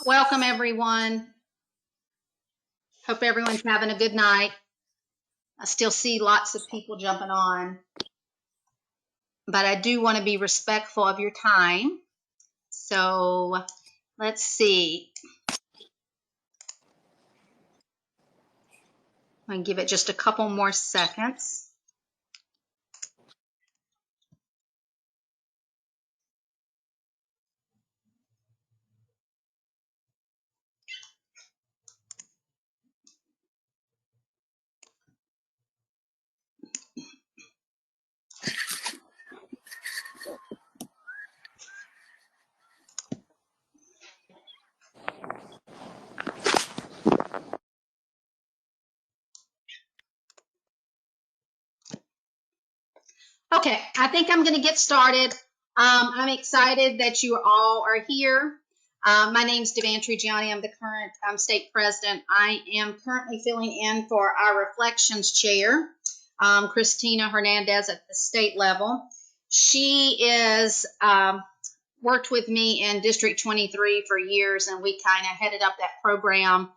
Welcome, everyone. Hope everyone's having a good night. I still see lots of people jumping on, but I do want to be respectful of your time. So let's see. I'm going to give it just a couple more seconds. Okay, I think I'm going to get started. I'm excited that you all are here. My name is Devantry Gianni. I'm the current state president. I am currently filling in for our reflections chair, Christina Hernandez, at the state level. She is worked with me in District 23 for years, and we kind of headed up that program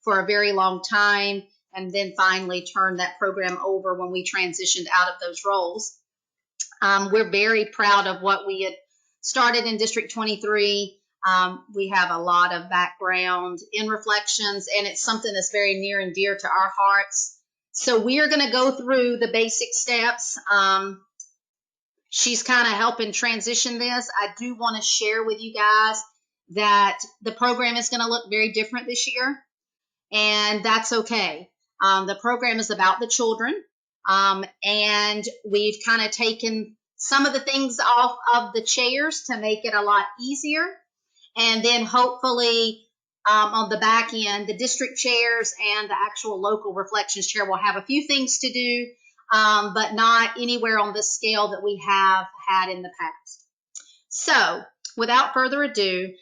for a very long time, and then finally turned that program over when we transitioned out of those roles. We're very proud of what we had started in District 23. We have a lot of background in reflections, and it's something that's very near and dear to our hearts. So we are going to go through the basic steps. She's kind of helping transition this. I do want to share with you guys that the program is going to look very different this year, and that's okay. The program is about the children. And we've kind of taken some of the things off of the chairs to make it a lot easier. And then hopefully on the back end, the district chairs and the actual local reflections chair will have a few things to do, but not anywhere on the scale that we have had in the past. So without further ado,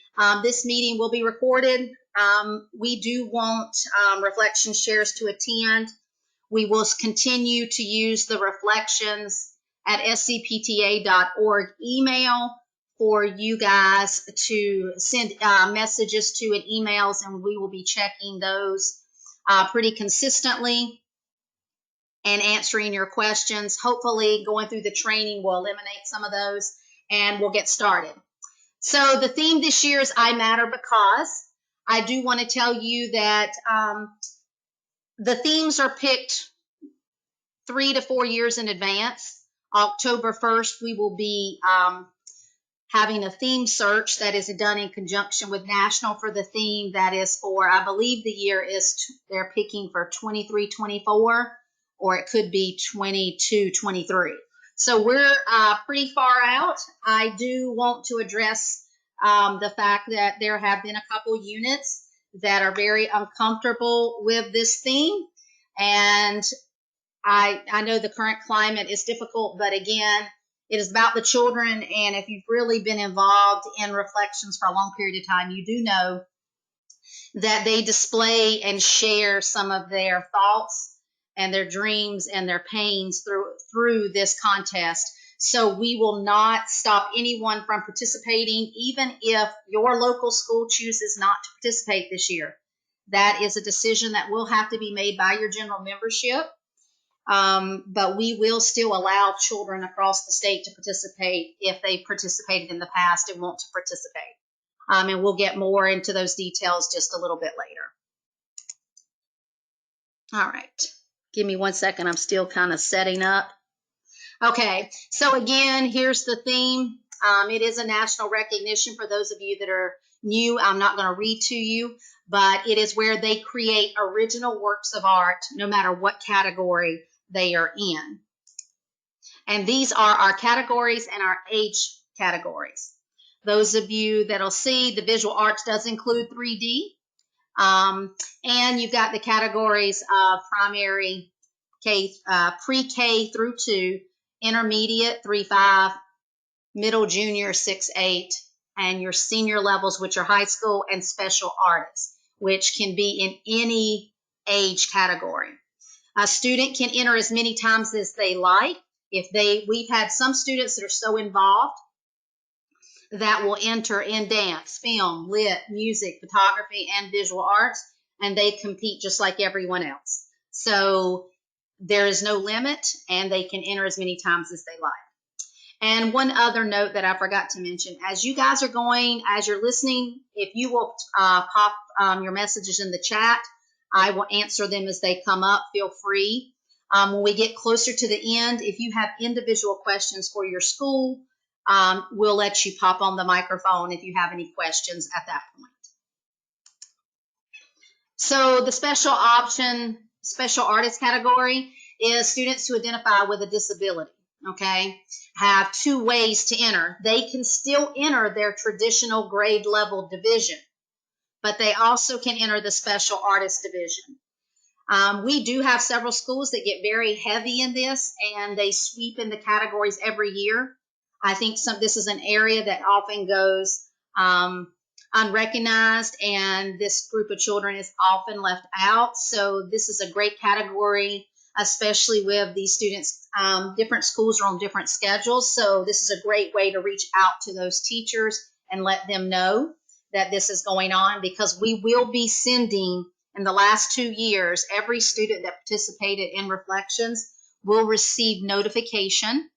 this meeting will be recorded. We do want reflections chairs to attend. We will continue to use the reflections at scpta.org email for you guys to send messages to and emails, and we will be checking those pretty consistently and answering your questions. Hopefully going through the training will eliminate some of those, and we'll get started. So the theme this year is I Matter Because. I do want to tell you that the themes are picked 3 to 4 years in advance. October 1st, we will be having a theme search that is done in conjunction with National for the theme that is for, I believe the year is, they're picking for 23-24, or it could be 22-23. So we're pretty far out. I do want to address the fact that there have been a couple units that are very uncomfortable with this theme, and I know the current climate is difficult, but again, it is about the children, and if you've really been involved in reflections for a long period of time, you do know that they display and share some of their thoughts and their dreams and their pains through this contest. So we will not stop anyone from participating, even if your local school chooses not to participate this year. That is a decision that will have to be made by your general membership. But we will still allow children across the state to participate if they participated in the past and want to participate. And we'll get more into those details just a little bit later. All right, give me 1 second. I'm still kind of setting up. Okay, so again, here's the theme. It is a national recognition for those of you that are new. I'm not going to read to you, but it is where they create original works of art, no matter what category they are in. And these are our categories and our age categories. Those of you that'll see, the visual arts does include 3D. And you've got the categories of primary K, pre-K through 2, intermediate 3-5, middle junior 6-8, and your senior levels, which are high school, and special artists, which can be in any age category. A student can enter as many times as they like. We've had some students that are so involved that will enter in dance, film, lit, music, photography, and visual arts, and they compete just like everyone else. So there is no limit, and they can enter as many times as they like. And one other note that I forgot to mention, as you guys are going, as you're listening, if you will pop your messages in the chat, I will answer them as they come up. Feel free. When we get closer to the end, if you have individual questions for your school, we'll let you pop on the microphone if you have any questions at that point. So the special option, special artist category is students who identify with a disability, okay, have two ways to enter. They can still enter their traditional grade level division, but they also can enter the special artist division. We do have several schools that get very heavy in this, and they sweep in the categories every year. I think this is an area that often goes unrecognized, and this group of children is often left out. So this is a great category, especially with these students. Different schools are on different schedules, so this is a great way to reach out to those teachers and let them know that this is going on, because we will be sending, in the last 2 years, every student that participated in Reflections will receive notification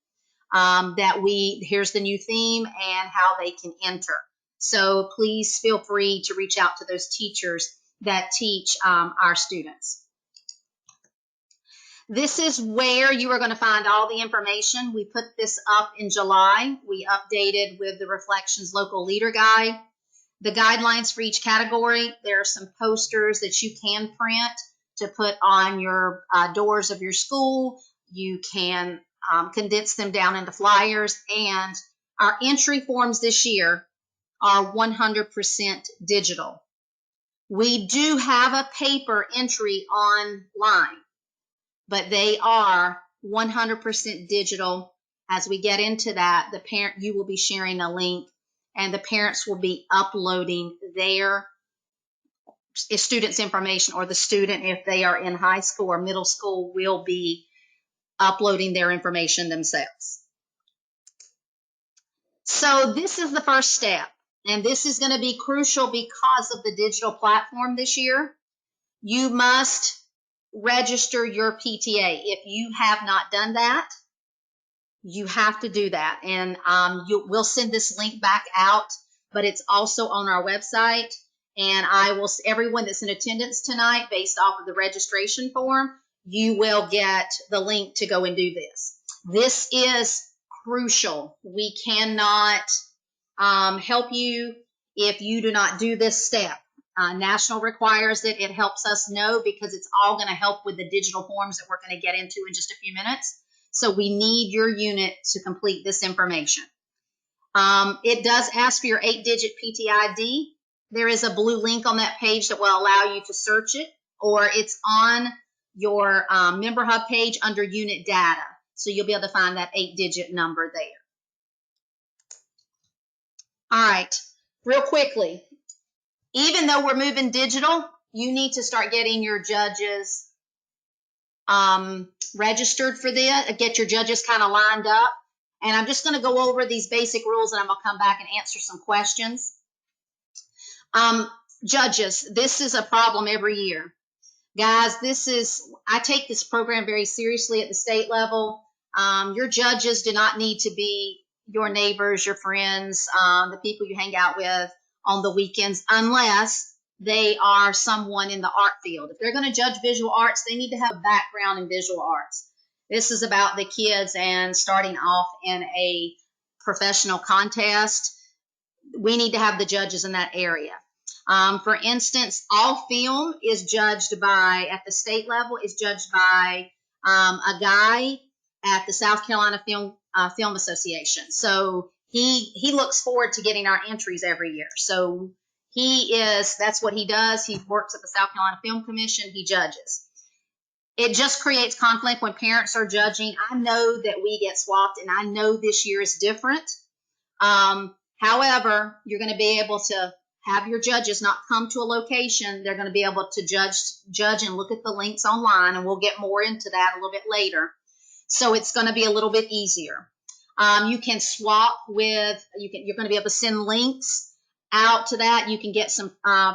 that here's the new theme and how they can enter. So please feel free to reach out to those teachers that teach our students. This is where you are going to find all the information. We put this up in July. We updated with the Reflections Local Leader Guide. The guidelines for each category, there are some posters that you can print to put on your doors of your school. You can condense them down into flyers, and our entry forms this year are 100% digital. We do have a paper entry online, but they are 100% digital. As we get into that, you will be sharing a link, and the parents will be uploading their students' information, or the student, if they are in high school or middle school, will be uploading their information themselves. So this is the first step, and this is going to be crucial because of the digital platform this year. You must register your PTA. If you have not done that, you have to do that, and we'll send this link back out, but it's also on our website, and everyone that's in attendance tonight, based off of the registration form, you will get the link to go and do this. This is crucial. We cannot help you if you do not do this step. National requires it. It helps us know, because it's all going to help with the digital forms that we're going to get into in just a few minutes. So we need your unit to complete this information. It does ask for your 8-digit PTID. There is a blue link on that page that will allow you to search it, or it's on your Member Hub page under unit data. So you'll be able to find that 8-digit number there. All right, real quickly, even though we're moving digital, you need to start getting your judges registered for this, get your judges kind of lined up. And I'm just going to go over these basic rules, and I'm going to come back and answer some questions. Judges, this is a problem every year. Guys, I take this program very seriously at the state level. Your judges do not need to be your neighbors, your friends, the people you hang out with on the weekends, unless they are someone in the art field. If they're going to judge visual arts, they need to have a background in visual arts. This is about the kids and starting off in a professional contest. We need to have the judges in that area. For instance, all film is judged at the state level, is judged by a guy at the South Carolina Film Association. So he looks forward to getting our entries every year. So that's what he does. He works at the South Carolina Film Commission. He judges. It just creates conflict when parents are judging. I know that we get swapped, and I know this year is different. However, you're going to be able to have your judges not come to a location. They're going to be able to judge and look at the links online, and we'll get more into that a little bit later. So it's going to be a little bit easier. You can swap with, you're going to be able to send links out to that. You can get some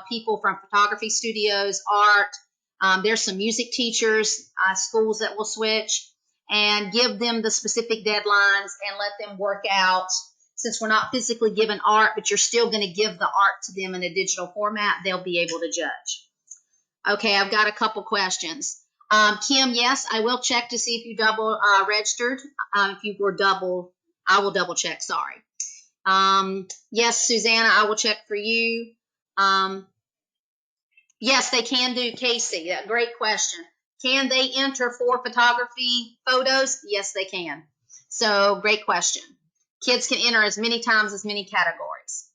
people from photography studios, art. There's some music teachers, schools that will switch, and give them the specific deadlines and let them work out. Since we're not physically given art, but you're still going to give the art to them in a digital format, they'll be able to judge. Okay, I've got a couple questions. Kim, yes, I will check to see if you double registered. If you were double, I will double check, sorry. Yes, Susanna, I will check for you. Yes, they can do, Casey. Great question. Can they enter 4 photography photos? Yes, they can. So, great question. Kids can enter as many times as many categories.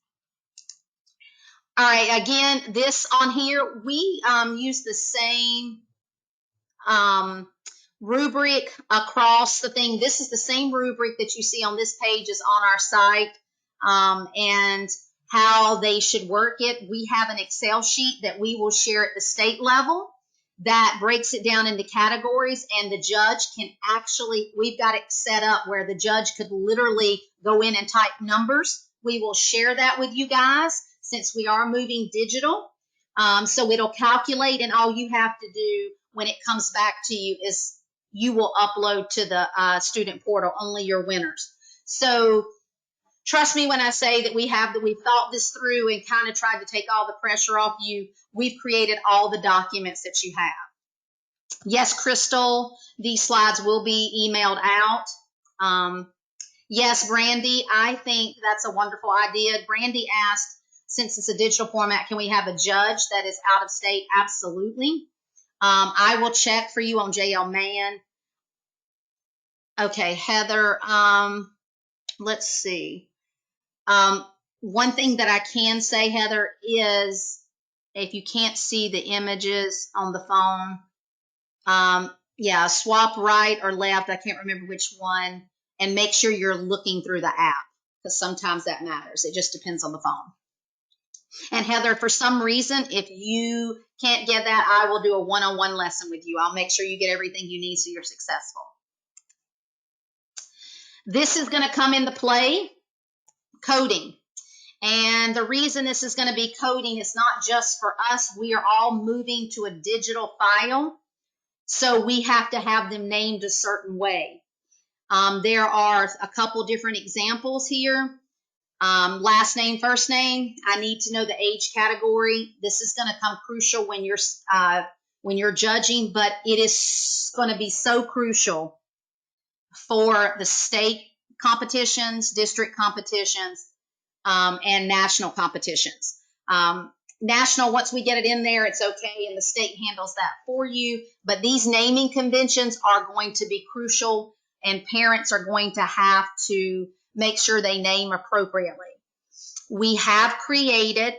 All right, again, this on here, we use the same rubric across the thing. This is the same rubric that you see on this page is on our site, and how they should work it. We have an Excel sheet that we will share at the state level that breaks it down into categories, and the judge can actually, we've got it set up where the judge could literally go in and type numbers. We will share that with you guys since we are moving digital. So it'll calculate, and all you have to do when it comes back to you is you will upload to the student portal only your winners. So trust me when I say that we've thought this through and kind of tried to take all the pressure off you. We've created all the documents that you have. Yes, Crystal, these slides will be emailed out. Yes, Brandy, I think that's a wonderful idea. Brandy asked, since it's a digital format, can we have a judge that is out of state? Absolutely. I will check for you on JL Man. Okay, Heather, let's see. One thing that I can say, Heather, is if you can't see the images on the phone, yeah, swap right or left, I can't remember which one, and make sure you're looking through the app, because sometimes that matters. It just depends on the phone. And Heather, for some reason, if you can't get that, I will do a one-on-one lesson with you. I'll make sure you get everything you need so you're successful. This is going to come into play, coding. And the reason this is going to be coding is not just for us. We are all moving to a digital file, so we have to have them named a certain way. There are a couple different examples here. Last name, first name. I need to know the age category. This is going to come crucial when you're judging, but it is going to be so crucial for the state competitions, district competitions, and national competitions. National, once we get it in there, it's okay, and the state handles that for you. But these naming conventions are going to be crucial, and parents are going to have to make sure they name appropriately. We have created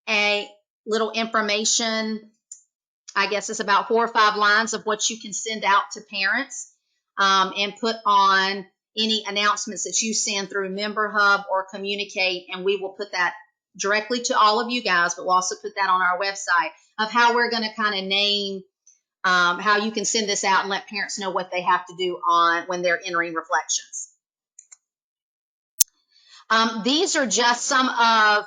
a little information, I guess it's about 4 or 5 lines of what you can send out to parents, and put on any announcements that you send through Member Hub or Communicate, and we will put that directly to all of you guys, but we'll also put that on our website of how we're going to kind of name, how you can send this out and let parents know what they have to do when they're entering reflections. These are just some of,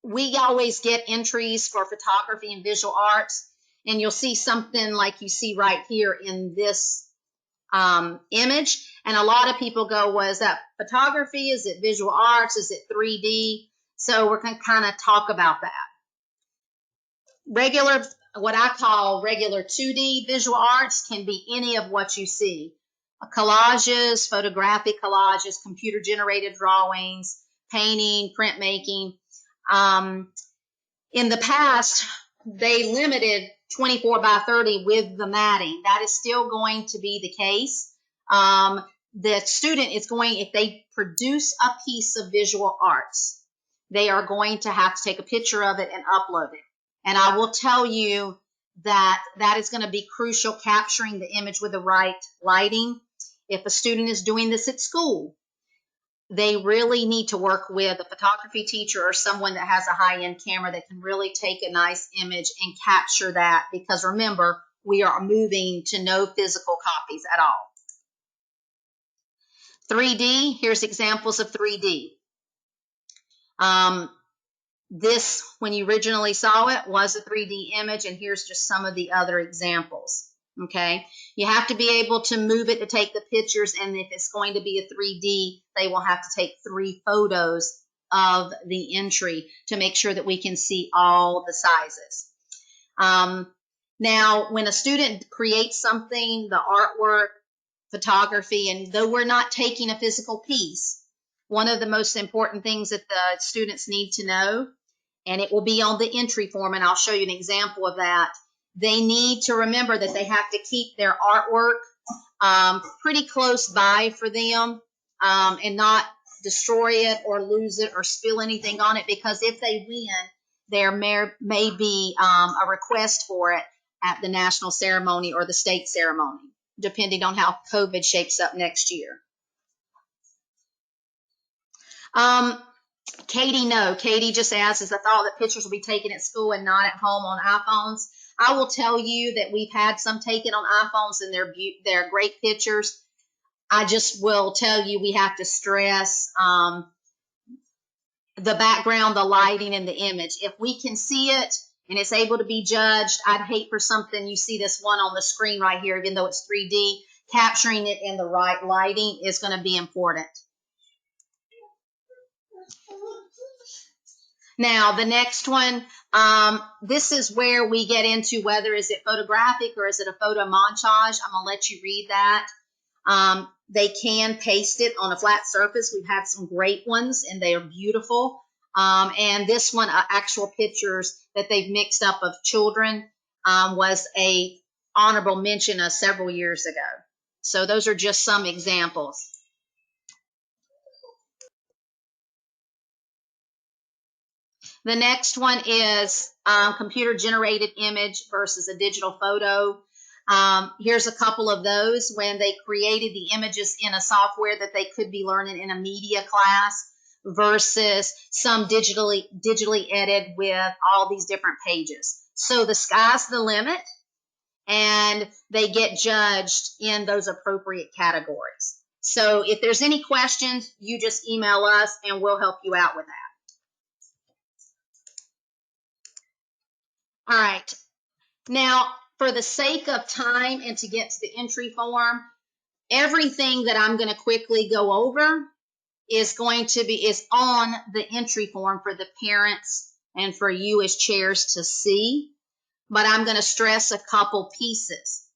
we always get entries for photography and visual arts, and you'll see something like you see right here in this image. And a lot of people go, well, is that photography? Is it visual arts? Is it 3D? So we're going to kind of talk about that. Regular, what I call regular 2D visual arts can be any of what you see. Collages, photographic collages, computer generated drawings, painting, printmaking. In the past, they limited 24 by 30 with the matting. That is still going to be the case. The student is going, if they produce a piece of visual arts, they are going to have to take a picture of it and upload it. And I will tell you that that is going to be crucial, capturing the image with the right lighting. If a student is doing this at school, they really need to work with a photography teacher or someone that has a high-end camera that can really take a nice image and capture that, because remember, we are moving to no physical copies at all. 3D, here's examples of 3D. This, when you originally saw it, was a 3D image, and here's just some of the other examples. Okay, you have to be able to move it to take the pictures, and if it's going to be a 3D, they will have to take 3 photos of the entry to make sure that we can see all the sizes. Now, when a student creates something, the artwork, photography, and though we're not taking a physical piece, one of the most important things that the students need to know, and it will be on the entry form, and I'll show you an example of that, they need to remember that they have to keep their artwork pretty close by for them and not destroy it or lose it or spill anything on it, because if they win, there may be a request for it at the national ceremony or the state ceremony, depending on how COVID shapes up next year. Katie, no. Katie just asked, is the thought that pictures will be taken at school and not at home on iPhones? I will tell you that we've had some taken on iPhones, and they're great pictures. I just will tell you we have to stress the background, the lighting, and the image. If we can see it and it's able to be judged, I'd hate for something, you see this one on the screen right here, even though it's 3D, capturing it in the right lighting is going to be important. Now, the next one, this is where we get into whether is it photographic or is it a photo montage. I'm going to let you read that. They can paste it on a flat surface. We've had some great ones, and they are beautiful. And this one, actual pictures that they've mixed up of children, was a honorable mention several years ago. So those are just some examples. The next one is computer-generated image versus a digital photo. Here's a couple of those when they created the images in a software that they could be learning in a media class versus some digitally edited with all these different pages. So the sky's the limit, and they get judged in those appropriate categories. So if there's any questions, you just email us and we'll help you out with that. All right. Now, for the sake of time and to get to the entry form, everything that I'm going to quickly go over is on the entry form for the parents and for you as chairs to see, but I'm going to stress a couple pieces.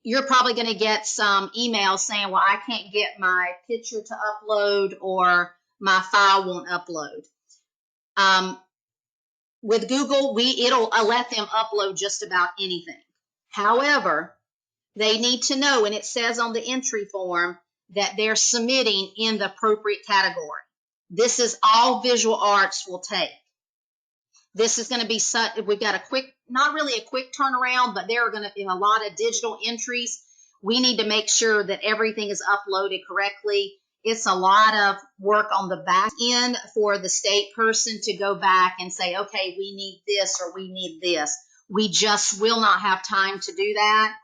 You're probably going to get some emails saying, well, I can't get my picture to upload or my file won't upload. With Google, it'll let them upload just about anything. However, they need to know, and it says on the entry form, that they're submitting in the appropriate category. This is all visual arts will take. This is going to be we've got a quick, not really a quick turnaround, but there are going to be a lot of digital entries. We need to make sure that everything is uploaded correctly. It's a lot of work on the back end for the state person to go back and say, okay, we need this or we need this. We just will not have time to do that.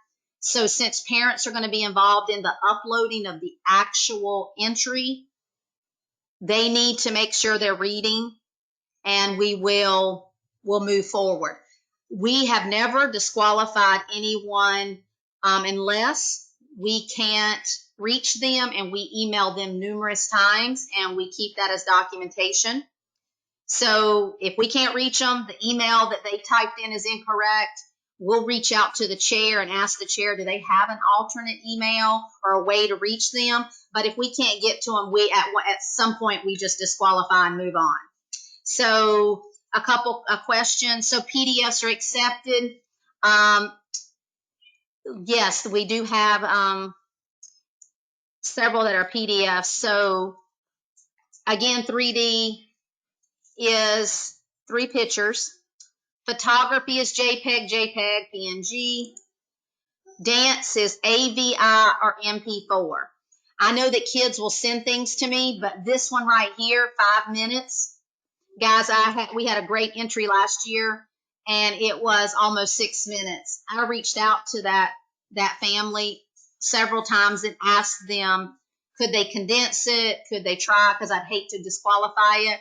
So since parents are going to be involved in the uploading of the actual entry, they need to make sure they're reading, and we'll move forward. We have never disqualified anyone unless we can't reach them, and we email them numerous times, and we keep that as documentation. So if we can't reach them, the email that they typed in is incorrect, we'll reach out to the chair and ask the chair, do they have an alternate email or a way to reach them? But if we can't get to them, at some point we just disqualify and move on. So a couple of questions. So PDFs are accepted. Yes, we do have several that are PDFs. So again, 3D is 3 pictures. Photography is JPEG, PNG. Dance is AVI or MP4. I know that kids will send things to me, but this one right here, 5 minutes. Guys, we had a great entry last year, and it was almost 6 minutes. I reached out to that family several times and asked them, could they condense it? Could they try? Because I'd hate to disqualify it.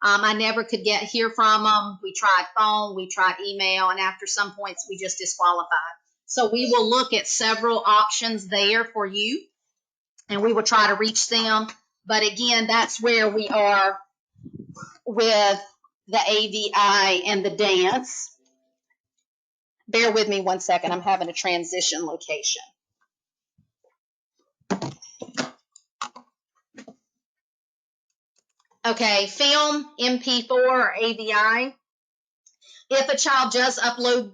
I never could hear from them. We tried phone, we tried email, and after some points, we just disqualified. So we will look at several options there for you, and we will try to reach them. But again, that's where we are with the AVI and the dance. Bear with me one second. I'm having a transition location. Okay, film, MP4, or AVI. If a child does upload,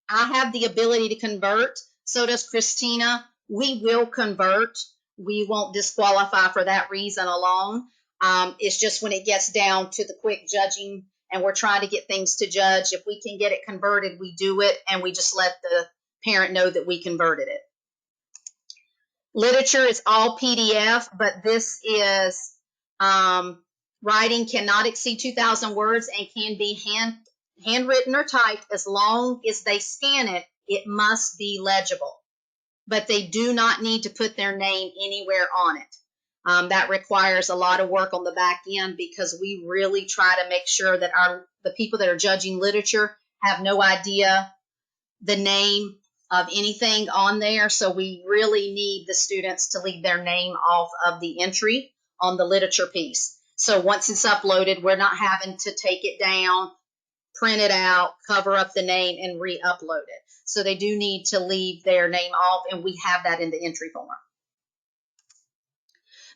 I have the ability to convert. So does Christina. We will convert. We won't disqualify for that reason alone. It's just when it gets down to the quick judging and we're trying to get things to judge, if we can get it converted, we do it, and we just let the parent know that we converted it. Literature is all PDF, but this is writing cannot exceed 2,000 words and can be handwritten or typed. As long as they scan it, it must be legible. But they do not need to put their name anywhere on it. That requires a lot of work on the back end because we really try to make sure that the people that are judging literature have no idea the name of anything on there. So we really need the students to leave their name off of the entry on the literature piece. So once it's uploaded, we're not having to take it down, print it out, cover up the name, and re-upload it. So they do need to leave their name off, and we have that in the entry form.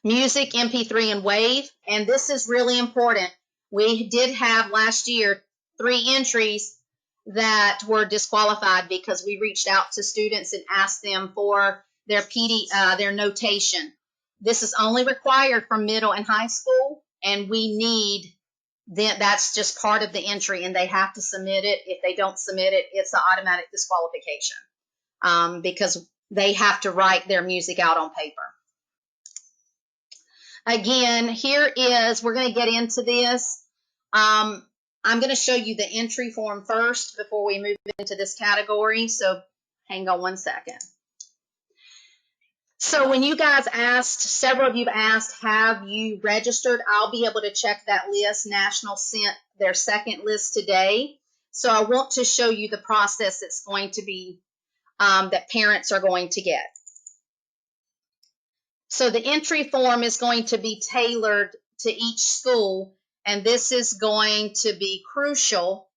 Music, MP3, and WAV, and this is really important. We did have last year 3 entries that were disqualified because we reached out to students and asked them for their their notation. This is only required for middle and high school, and we need that's just part of the entry, and they have to submit it. If they don't submit it, it's an automatic disqualification because they have to write their music out on paper. Again, we're going to get into this. I'm going to show you the entry form first before we move into this category. So hang on one second. So when you guys asked, several of you asked, have you registered? I'll be able to check that list. National sent their second list today. So I want to show you the process that's going to be, that parents are going to get. So the entry form is going to be tailored to each school, and this is going to be crucial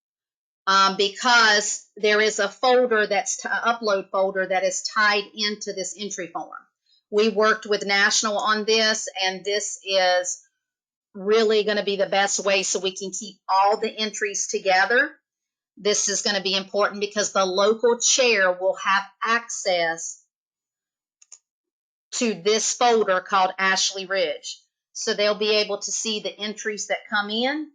because there is a folder upload folder that is tied into this entry form. We worked with National on this, and this is really going to be the best way so we can keep all the entries together. This is going to be important because the local chair will have access to this folder called Ashley Ridge. So they'll be able to see the entries that come in.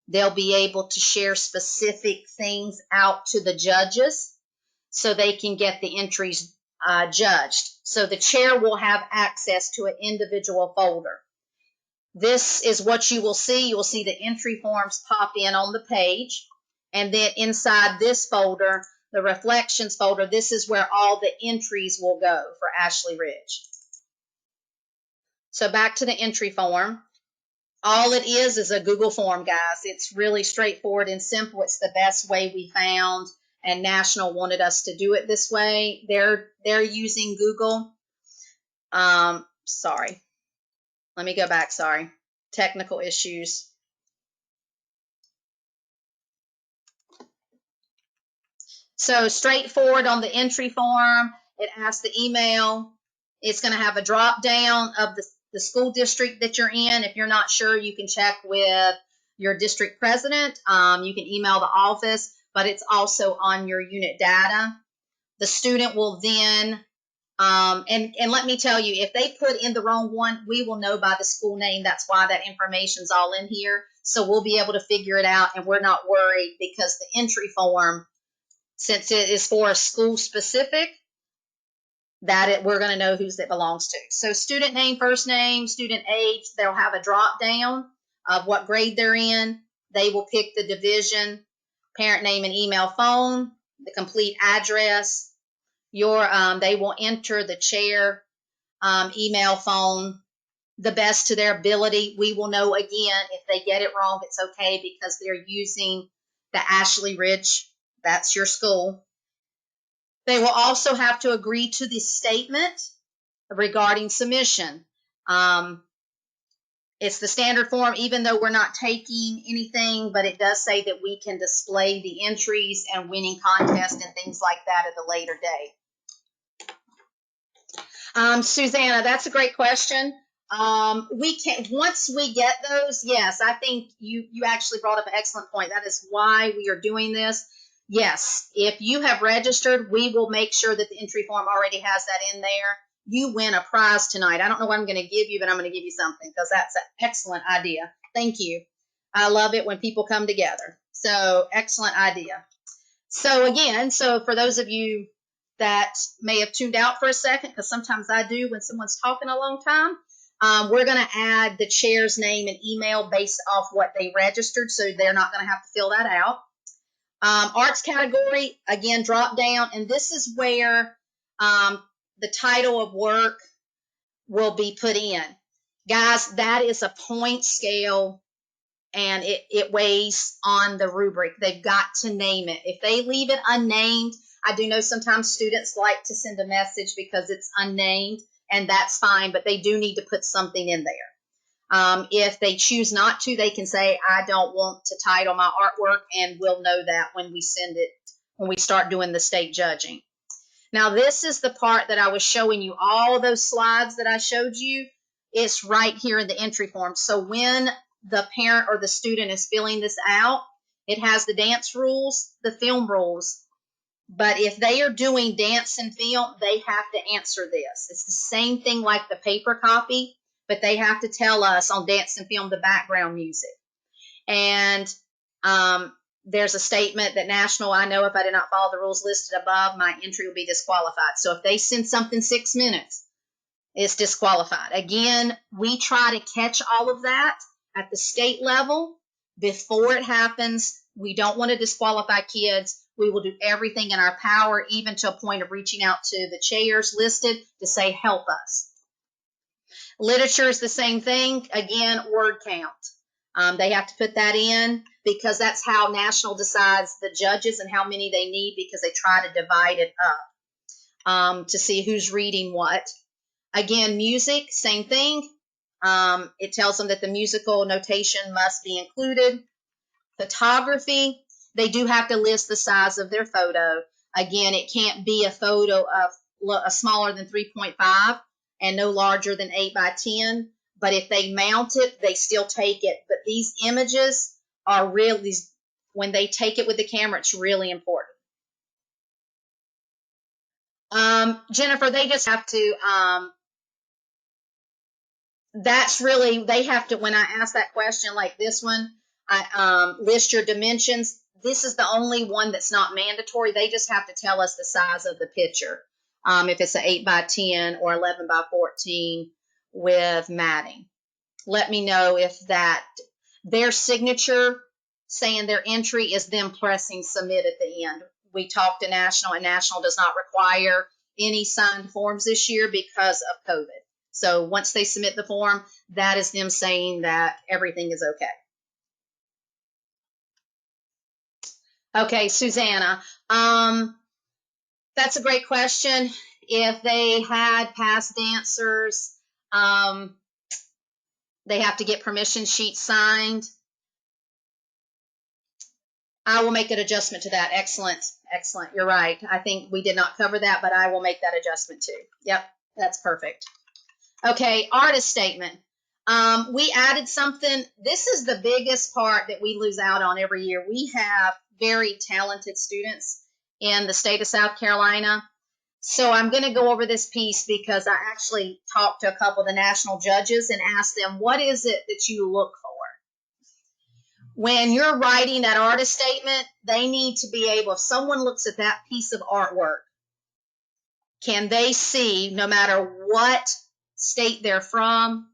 They'll be able to share specific things out to the judges so they can get the entries judged. So the chair will have access to an individual folder. This is what you will see. You will see the entry forms pop in on the page. And then inside this folder, the reflections folder, this is where all the entries will go for Ashley Ridge. So back to the entry form. All it is a Google form, guys. It's really straightforward and simple. It's the best way we found, and National wanted us to do it this way. They're using Google. Sorry. Let me go back. Sorry. Technical issues. So straightforward on the entry form. It asks the email. It's going to have a drop down of the school district that you're in. If you're not sure, you can check with your district president. You can email the office, but it's also on your unit data. The student will then, and let me tell you, if they put in the wrong one, we will know by the school name. That's why that information's all in here. So we'll be able to figure it out, and we're not worried because the entry form, since it is for a school specific, we're going to know whose it belongs to. So student name, first name, student age, they'll have a drop down of what grade they're in. They will pick the division, parent name and email, phone, the complete address, they will enter the chair, email, phone, the best to their ability. We will know again if they get it wrong, it's okay because they're using the Ashley Ridge. That's your school. They will also have to agree to the statement regarding submission. It's the standard form, even though we're not taking anything, but it does say that we can display the entries and winning contests and things like that at a later date. Susanna, that's a great question. We can, once we get those, yes, I think you actually brought up an excellent point. That is why we are doing this. Yes, if you have registered, we will make sure that the entry form already has that in there. You win a prize tonight. I don't know what I'm going to give you, but I'm going to give you something because that's an excellent idea. Thank you. I love it when people come together. So excellent idea. So again, so for those of you that may have tuned out for a second, because sometimes I do when someone's talking a long time, we're going to add the chair's name and email based off what they registered, so they're not going to have to fill that out. Arts category, again, drop down, and this is where the title of work will be put in. Guys, that is a point scale, and it weighs on the rubric. They've got to name it. If they leave it unnamed, I do know sometimes students like to send a message because it's unnamed, and that's fine, but they do need to put something in there. If they choose not to, they can say, I don't want to title my artwork, and we'll know that when we send it, when we start doing the state judging. Now, this is the part that I was showing you, all those slides that I showed you, it's right here in the entry form. So when the parent or the student is filling this out, it has the dance rules, the film rules. But if they are doing dance and film, they have to answer this. It's the same thing like the paper copy, but they have to tell us on dance and film the background music. And there's a statement that national, I know if I did not follow the rules listed above, my entry will be disqualified. So if they send something 6 minutes, it's disqualified. Again, we try to catch all of that at the state level before it happens. We don't want to disqualify kids. We will do everything in our power, even to a point of reaching out to the chairs listed to say, help us. Literature is the same thing. Again, word count. They have to put that in because that's how national decides the judges and how many they need, because they try to divide it up to see who's reading what. Again, music, same thing. It tells them that the musical notation must be included. Photography, they do have to list the size of their photo. Again, it can't be a photo of smaller than 3.5 and no larger than 8 by 10. But if they mount it, they still take it. But these images are really, when they take it with the camera, it's really important. Jennifer, they just have to, that's really, they have to, when I ask that question like this one, I list your dimensions. This is the only one that's not mandatory. They just have to tell us the size of the picture. If it's an 8 by 10 or 11 by 14 with matting. Let me know if that, their signature saying their entry is them pressing submit at the end. We talked to National, and National does not require any signed forms this year because of COVID. So once they submit the form, that is them saying that everything is okay. Okay, Susanna, that's a great question. If they had past dancers, they have to get permission sheets signed. I will make an adjustment to that. Excellent. Excellent. You're right. I think we did not cover that, but I will make that adjustment too. Yep, that's perfect. Okay, artist statement. We added something. This is the biggest part that we lose out on every year. We have very talented students in the state of South Carolina. So I'm going to go over this piece because I actually talked to a couple of the national judges and asked them, what is it that you look for? When you're writing that artist statement, they need to be able, if someone looks at that piece of artwork, can they see, no matter what state they're from,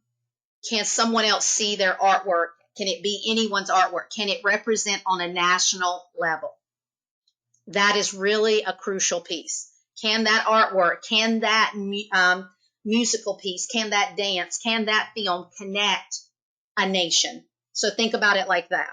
can someone else see their artwork? Can it be anyone's artwork? Can it represent on a national level? That is really a crucial piece. Can that artwork, can that musical piece, can that dance, can that film connect a nation? So think about it like that.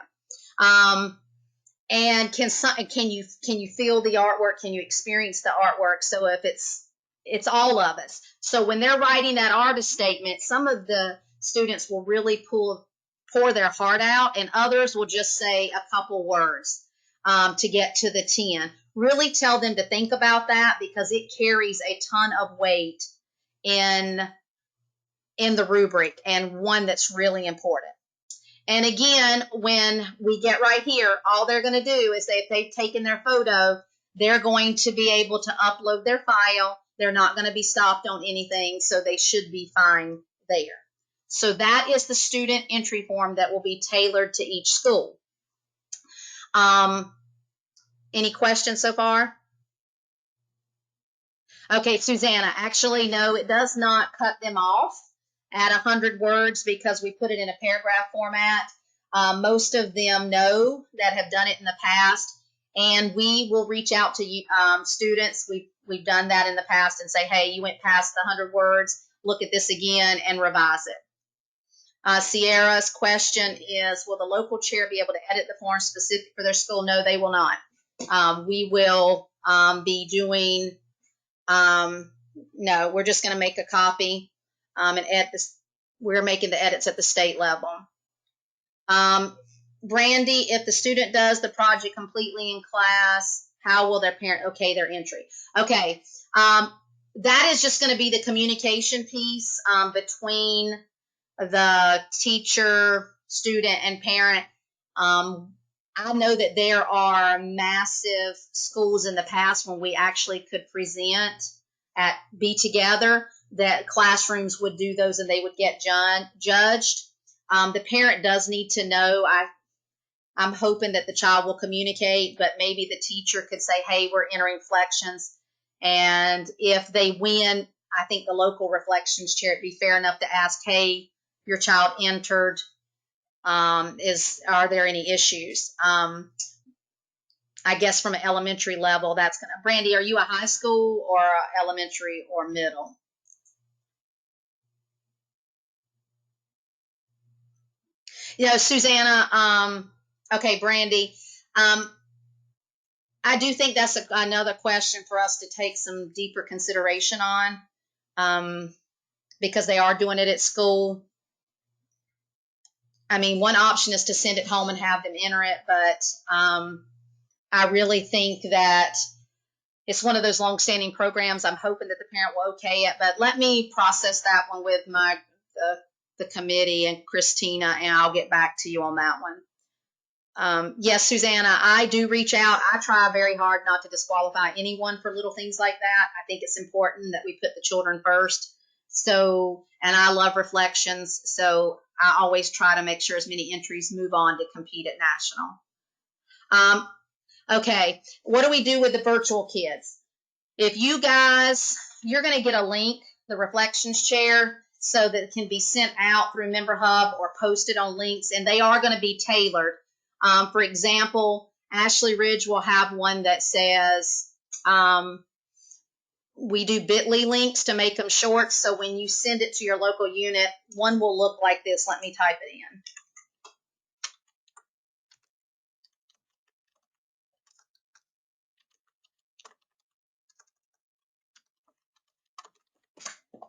And can you feel the artwork? Can you experience the artwork? So if it's all of us. So when they're writing that artist statement, some of the students will really pour their heart out, and others will just say a couple words to get to the 10. Really tell them to think about that, because it carries a ton of weight in the rubric, and one that's really important. And again, when we get right here, all they're going to do is if they've taken their photo, they're going to be able to upload their file. They're not going to be stopped on anything, so they should be fine there. So that is the student entry form that will be tailored to each school. Any questions so far? Okay, Susanna, actually, no, it does not cut them off at 100 words because we put it in a paragraph format. Most of them know that have done it in the past, and we will reach out to you, students. We've done that in the past and say, hey, you went past the 100 words, look at this again and revise it. Sierra's question is, will the local chair be able to edit the form specific for their school? No, they will not. We will be doing, no, we're just going to make a copy and edit this. We're making the edits at the state level. Brandy, if the student does the project completely in class, how will their parent okay their entry? Okay, that is just going to be the communication piece between the teacher, student, and parent. I know that there are massive schools in the past when we actually could present at Be Together, that classrooms would do those and they would get judged. The parent does need to know. I'm hoping that the child will communicate, but maybe the teacher could say, hey, we're entering reflections. And if they win, I think the local reflections chair, it'd be fair enough to ask, hey, your child entered. Are there any issues? I guess from an elementary level, that's going to, Brandy, are you a high school or a elementary or middle? Susanna, okay, Brandy, I do think that's another question for us to take some deeper consideration on, because they are doing it at school. I mean, one option is to send it home and have them enter it, but I really think that it's one of those long-standing programs. I'm hoping that the parent will okay it, but let me process that one with the committee and Christina, and I'll get back to you on that one. Yes, Susanna, I do reach out. I try very hard not to disqualify anyone for little things like that. I think it's important that we put the children first. So, and I love reflections, so I always try to make sure as many entries move on to compete at national. Okay, what do we do with the virtual kids? If you guys, you're going to get a link, the reflections chair, so that it can be sent out through Member Hub or posted on links, and they are going to be tailored. For example, Ashley Ridge will have one that says, we do bit.ly links to make them short, so when you send it to your local unit, one will look like this. Let me type it in.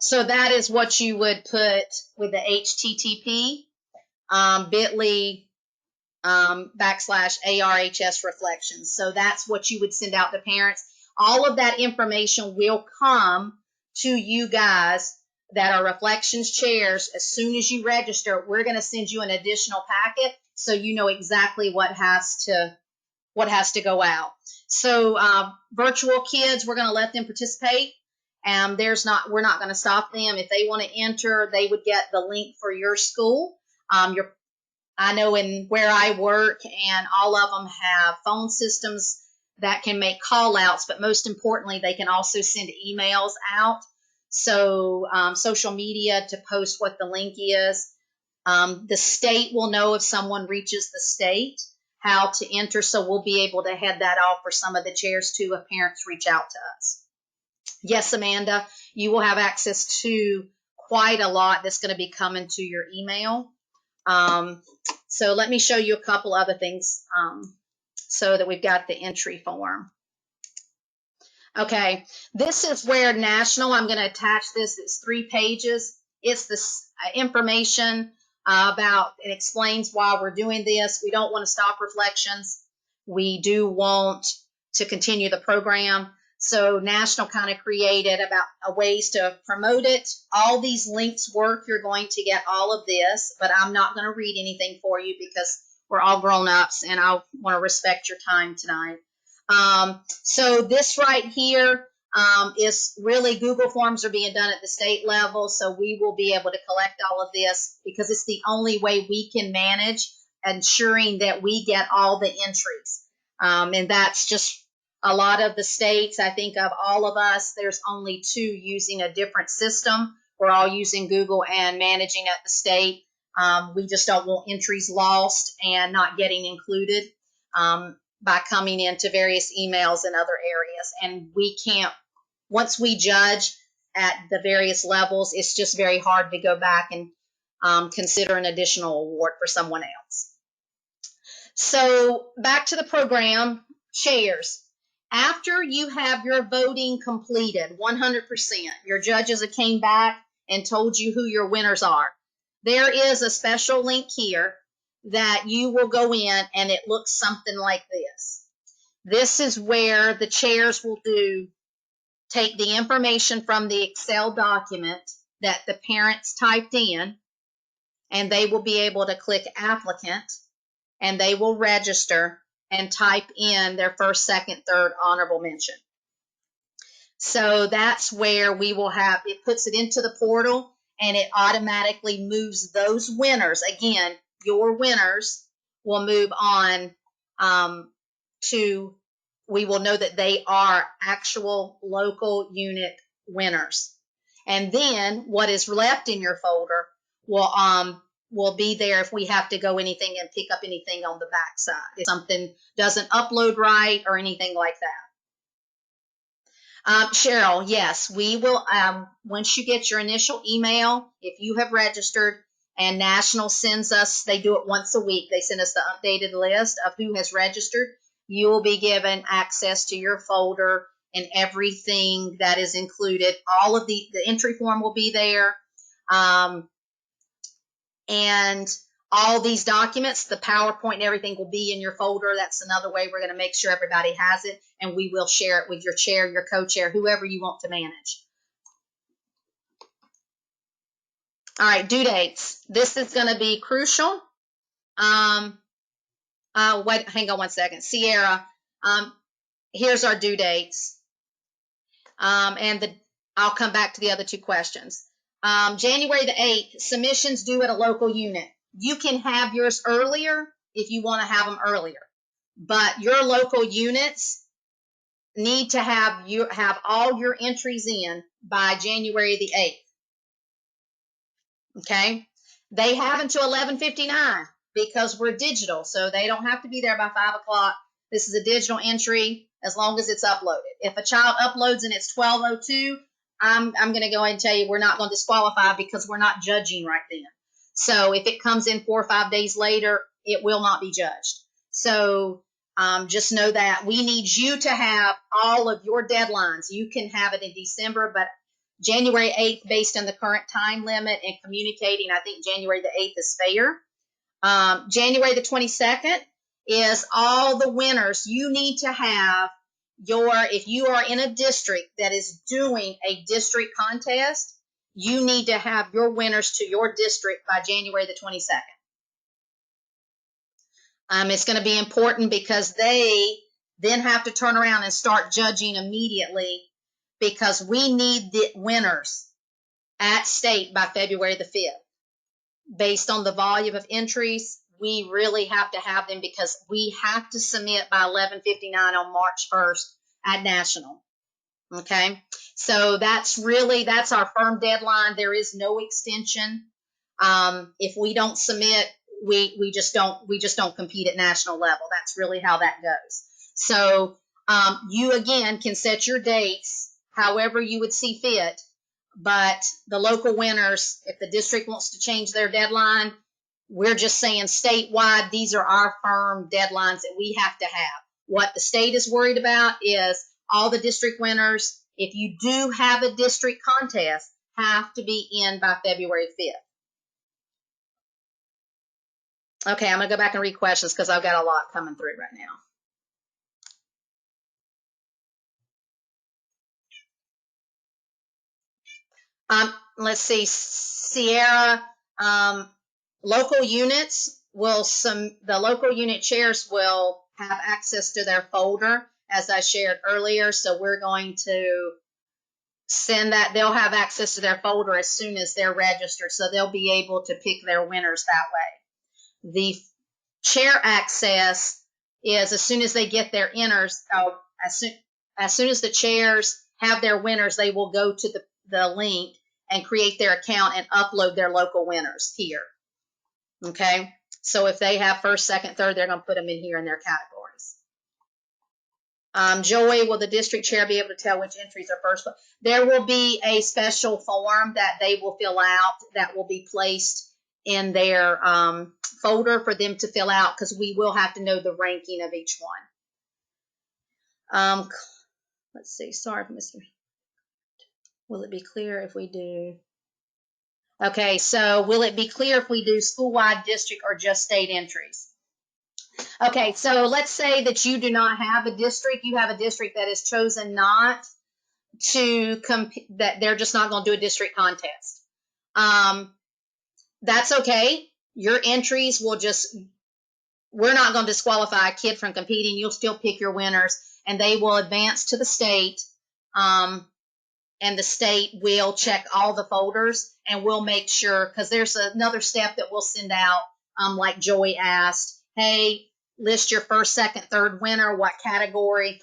So that is what you would put with the HTTP, bit.ly /ARHS reflections. So that's what you would send out to parents. All of that information will come to you guys that are reflections chairs. As soon as you register, we're going to send you an additional packet so you know exactly what has to go out. So virtual kids, we're going to let them participate. We're not going to stop them. If they want to enter, they would get the link for your school. I know in where I work, and all of them have phone systems that can make call outs, but most importantly, they can also send emails out. So social media to post what the link is. The state will know if someone reaches the state how to enter, so we'll be able to head that off for some of the chairs too if parents reach out to us. Yes, Amanda, you will have access to quite a lot that's going to be coming to your email. So let me show you a couple other things so that we've got the entry form. Okay, this is where national, I'm going to attach this. It's 3 pages. It's this information about, it explains why we're doing this. We don't want to stop reflections. We do want to continue the program. So national kind of created about ways to promote it. All these links work. You're going to get all of this, but I'm not going to read anything for you because we're all grown-ups and I want to respect your time tonight. So this right here is really, Google Forms are being done at the state level, so we will be able to collect all of this because it's the only way we can manage ensuring that we get all the entries. And that's just a lot of the states. I think of all of us, there's only 2 using a different system. We're all using Google and managing at the state. We just don't want entries lost and not getting included. By coming into various emails in other areas. And we can't, once we judge at the various levels, it's just very hard to go back and consider an additional award for someone else. So back to the program, chairs. After you have your voting completed, 100%, your judges have came back and told you who your winners are. There is a special link here that you will go in and it looks something like this. This is where the chairs will take the information from the Excel document that the parents typed in, and they will be able to click applicant, and they will register and type in their first, second, third honorable mention. So that's where we will have, it puts it into the portal and it automatically moves those winners. Again, your winners will move on to, we will know that they are actual local unit winners. And then what is left in your folder will be there if we have to go anything and pick up anything on the back side. If something doesn't upload right or anything like that. Cheryl, yes, we will, once you get your initial email, if you have registered and National sends us, they do it once a week, they send us the updated list of who has registered, you will be given access to your folder and everything that is included. All of the entry form will be there. And all these documents, the PowerPoint and everything will be in your folder. That's another way we're going to make sure everybody has it, and we will share it with your chair, your co-chair, whoever you want to manage. All right, due dates. This is going to be crucial. Hang on one second. Sierra, here's our due dates. I'll come back to the other 2 questions. January the 8th, submissions due at a local unit. You can have yours earlier if you want to have them earlier, but your local units need to have all your entries in by January the 8th. Okay, they have until 11:59 because we're digital, so they don't have to be there by 5 o'clock. This is a digital entry as long as it's uploaded. If a child uploads and it's 12:02, I'm going to go ahead and tell you we're not going to disqualify because we're not judging right then. So if it comes in 4 or 5 days later, it will not be judged. So just know that we need you to have all of your deadlines. You can have it in December, but January 8th, based on the current time limit and communicating, I think January the 8th is fair. January the 22nd is all the winners. You need to have if you are in a district that is doing a district contest, you need to have your winners to your district by January the 22nd. It's going to be important because they then have to turn around and start judging immediately because we need the winners at state by February the 5th. Based on the volume of entries, we really have to have them because we have to submit by 11:59 on March 1st at National. Okay, so that's our firm deadline. There is no extension. If we don't submit, we just don't compete at national level. That's really how that goes. So you again can set your dates however you would see fit. But the local winners, if the district wants to change their deadline, we're just saying statewide, these are our firm deadlines that we have to have. What the state is worried about is all the district winners, if you do have a district contest, have to be in by February 5th. Okay, I'm going to go back and read questions because I've got a lot coming through right now. Let's see, Sierra, local units the local unit chairs will have access to their folder, as I shared earlier. So we're going to send that. They'll have access to their folder as soon as they're registered. So they'll be able to pick their winners that way. The chair access is as soon as they get their inners, as soon as the chairs have their winners, they will go to the link and create their account and upload their local winners here. Okay, so if they have first, second, third, they're going to put them in here in their categories. Joey, will the district chair be able to tell which entries are first? There will be a special form that they will fill out that will be placed in their folder for them to fill out, because we will have to know the ranking of each one. Let's see. Sorry, Mr. Will it be clear if we do? Okay, so will it be clear if we do school-wide, district, or just state entries? Okay, so let's say that you do not have a district. You have a district that has chosen not to compete, that they're just not going to do a district contest. That's okay. Your entries will just, we're not going to disqualify a kid from competing. You'll still pick your winners, and they will advance to the state. And the state will check all the folders, and we'll make sure, because there's another step that we'll send out, like Joey asked, hey, list your first, second, third winner, what category.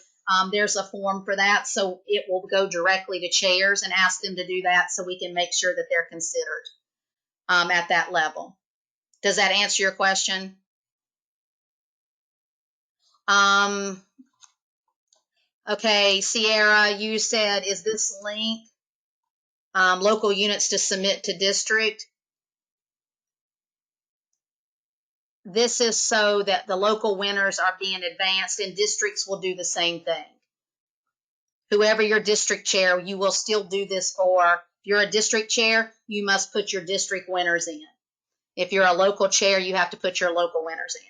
There's a form for that, so it will go directly to chairs and ask them to do that so we can make sure that they're considered at that level. Does that answer your question? Okay, Sierra, you said, is this link local units to submit to district? This is so that the local winners are being advanced, and districts will do the same thing. Whoever your district chair, you will still do this for. If you're a district chair, you must put your district winners in. If you're a local chair, you have to put your local winners in.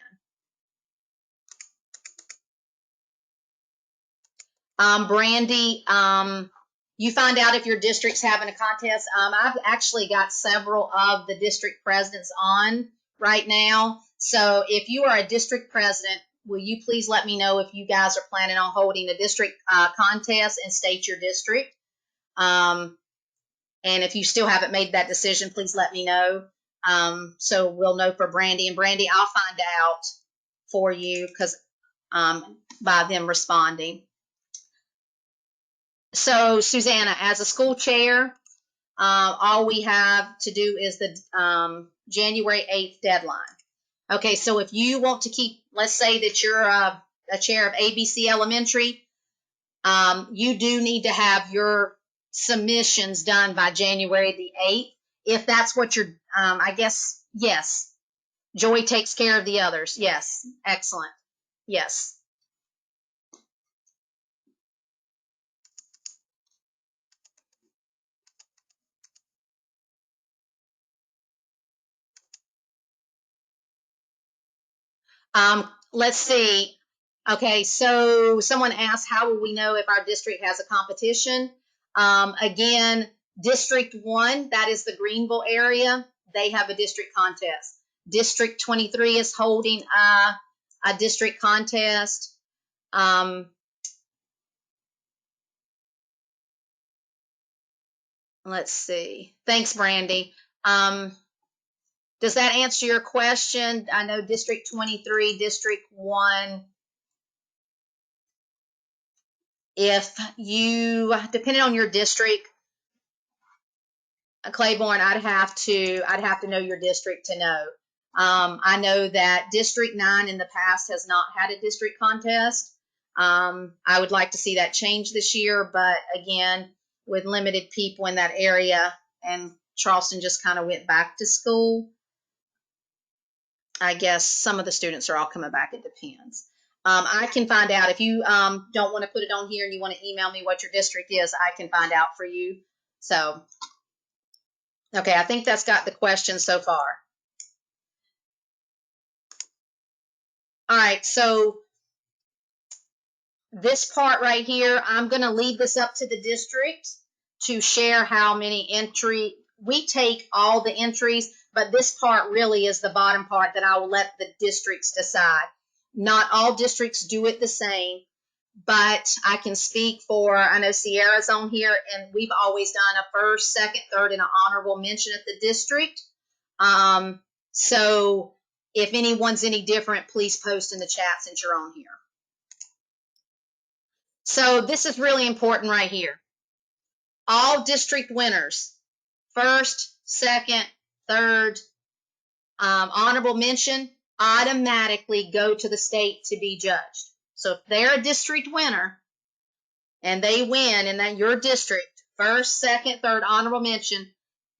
Brandy, you find out if your district's having a contest. I've actually got several of the district presidents on right now. So if you are a district president, will you please let me know if you guys are planning on holding a district contest and state your district. And if you still haven't made that decision, please let me know. So we'll know for Brandy. And Brandy, I'll find out for you because by them responding. So Susanna, as a school chair, all we have to do is the January 8th deadline. Okay, so if you want to keep, let's say that you're a chair of ABC Elementary, you do need to have your submissions done by January the 8th. If that's what you're, I guess, yes. Joy takes care of the others. Yes, excellent. Yes. Let's see. Okay, so someone asked, how will we know if our district has a competition? Again, District 1, that is the Greenville area, they have a district contest. District 23 is holding a district contest. Let's see. Thanks, Brandy. Does that answer your question? I know District 23, District 1. If you, depending on your district, Claiborne, I'd have to know your district to know. I know that District 9 in the past has not had a district contest. I would like to see that change this year, but again, with limited people in that area and Charleston just kind of went back to school, I guess some of the students are all coming back. It depends. I can find out if you don't want to put it on here and you want to email me what your district is, I can find out for you. So, okay, I think that's got the question so far. All right, so this part right here, I'm going to leave this up to the district to share how many entry. We take all the entries, but this part really is the bottom part that I will let the districts decide. Not all districts do it the same, but I can speak for, I know Sierra's on here, and we've always done a first, second, third, and an honorable mention at the district. So if anyone's any different, please post in the chat since you're on here. So this is really important right here. All district winners, first, second, third, honorable mention, automatically go to the state to be judged. So if they're a district winner and they win in that your district, first, second, third, honorable mention,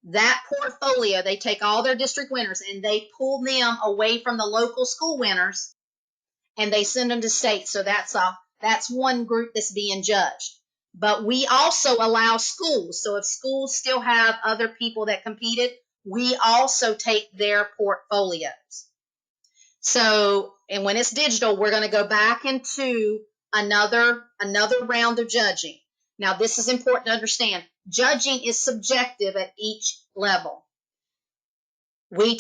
that portfolio, they take all their district winners and they pull them away from the local school winners and they send them to state. So that's one group that's being judged. But we also allow schools. So if schools still have other people that competed, we also take their portfolios. So, and when it's digital, we're going to go back into another round of judging. Now, this is important to understand. Judging is subjective at each level. We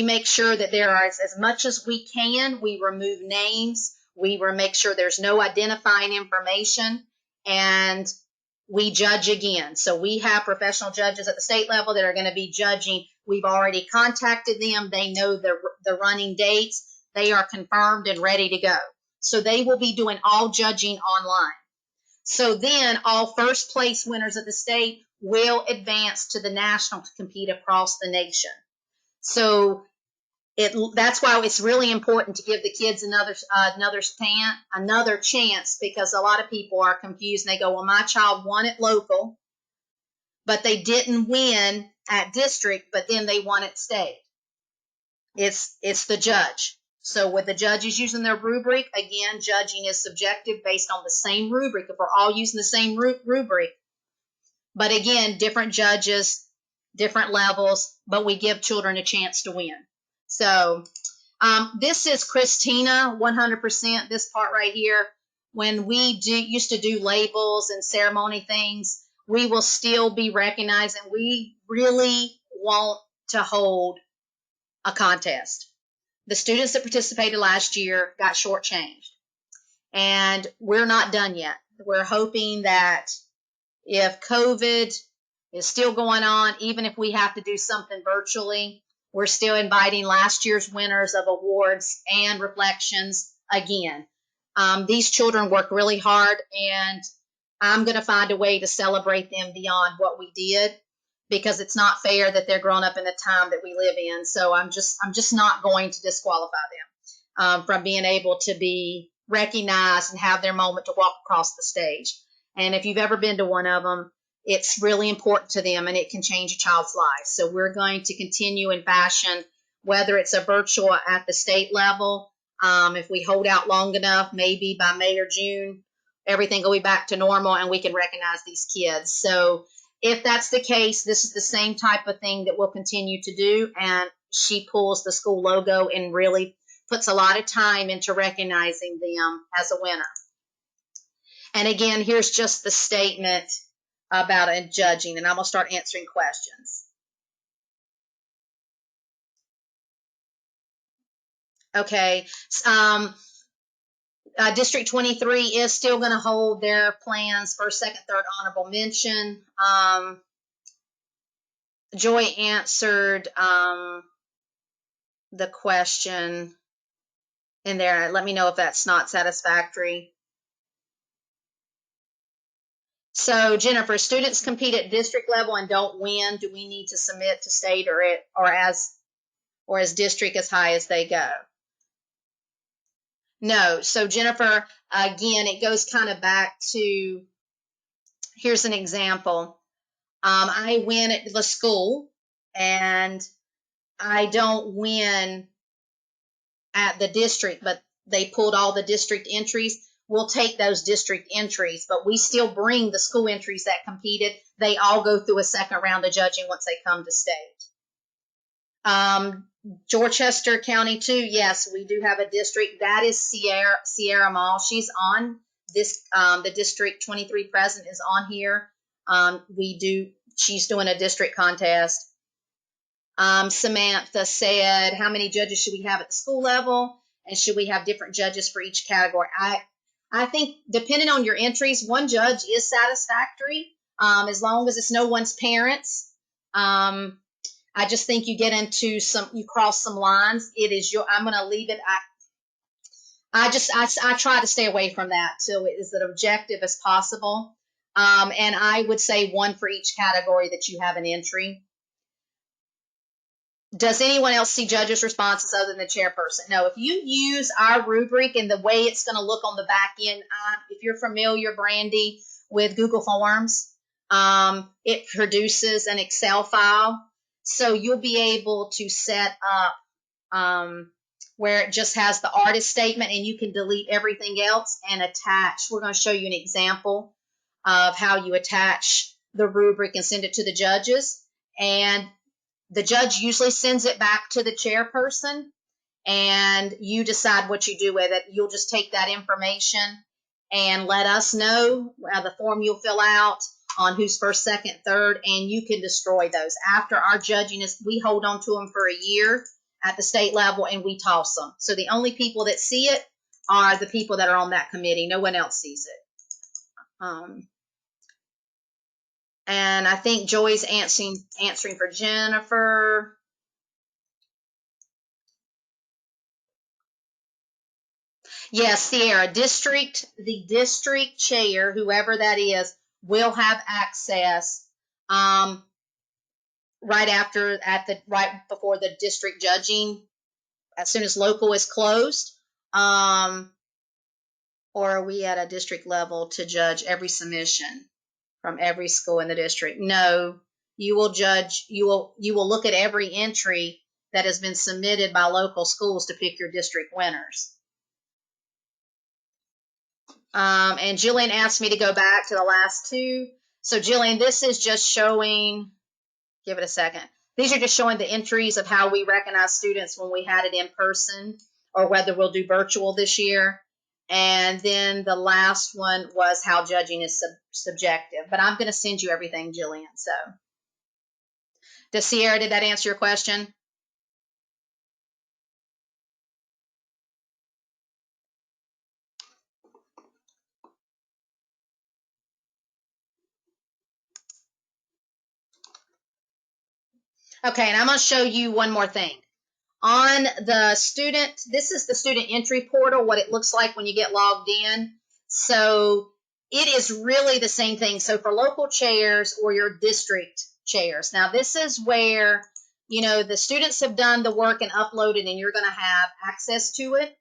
make sure that there are as much as we can. We remove names. We make sure there's no identifying information, and we judge again. So we have professional judges at the state level that are going to be judging. We've already contacted them. They know the running dates. They are confirmed and ready to go. So they will be doing all judging online. So then all first place winners of the state will advance to the national to compete across the nation. So that's why it's really important to give the kids another chance, because a lot of people are confused and they go, well, my child won at local, but they didn't win at district, but then they won at state. It's the judge. So with the judges using their rubric, again, judging is subjective based on the same rubric. If we're all using the same rubric, but again, different judges, different levels, but we give children a chance to win. So this is Christina, 100%, this part right here. When we used to do labels and ceremony things, we will still be recognizing. We really want to hold a contest. The students that participated last year got shortchanged, and we're not done yet. We're hoping that if COVID is still going on, even if we have to do something virtually, we're still inviting last year's winners of awards and reflections again. These children work really hard, and I'm going to find a way to celebrate them beyond what we did, because it's not fair that they're grown up in the time that we live in. So I'm just not going to disqualify them from being able to be recognized and have their moment to walk across the stage. And if you've ever been to one of them, it's really important to them, and it can change a child's life. So we're going to continue in fashion, whether it's a virtual at the state level. If we hold out long enough, maybe by May or June, everything will be back to normal and we can recognize these kids. So if that's the case, this is the same type of thing that we'll continue to do. And she pulls the school logo and really puts a lot of time into recognizing them as a winner. And again, here's just the statement about judging, and I'm going to start answering questions. Okay. District 23 is still going to hold their plans for second, third, honorable mention. Joy answered the question in there. Let me know if that's not satisfactory. So Jennifer, students compete at district level and don't win. Do we need to submit to state or as district as high as they go? No. So Jennifer, again, it goes kind of back to, here's an example. I win at the school and I don't win at the district, but they pulled all the district entries. We'll take those district entries, but we still bring the school entries that competed. They all go through a second round of judging once they come to state. Dorchester County too. Yes, we do have a district. That is Sierra Mall. She's on this. The District 23 president is on here. She's doing a district contest. Samantha said, how many judges should we have at the school level? And should we have different judges for each category? I think depending on your entries, one judge is satisfactory, as long as it's no one's parents. I just think you get into you cross some lines. I'm going to leave it. I try to stay away from that till it is as objective as possible. And I would say one for each category that you have an entry. Does anyone else see judges' responses other than the chairperson? No. If you use our rubric and the way it's going to look on the back end, if you're familiar, Brandy, with Google Forms, it produces an Excel file. So you'll be able to set up where it just has the artist statement and you can delete everything else and attach. We're going to show you an example of how you attach the rubric and send it to the judges. And the judge usually sends it back to the chairperson and you decide what you do with it. You'll just take that information and let us know the form you'll fill out on who's first, second, third, and you can destroy those. After our judging we hold on to them for a year at the state level and we toss them. So the only people that see it are the people that are on that committee. No one else sees it. And I think Joy's answering for Jennifer. Yes, Sierra, the district chair, whoever that is, will have access right before the district judging, as soon as local is closed. Or are we at a district level to judge every submission from every school in the district? No, you will look at every entry that has been submitted by local schools to pick your district winners. And Jillian asked me to go back to the last two. So Jillian, this is just showing, give it a second. These are just showing the entries of how we recognize students when we had it in person or whether we'll do virtual this year. And then the last one was how judging is subjective. But I'm going to send you everything, Jillian. So, Sierra, did that answer your question? Okay, and I'm going to show you one more thing. On the student, this is the student entry portal, what it looks like when you get logged in. So it is really the same thing. So for local chairs or your district chairs. Now this is where, the students have done the work and uploaded and you're going to have access to it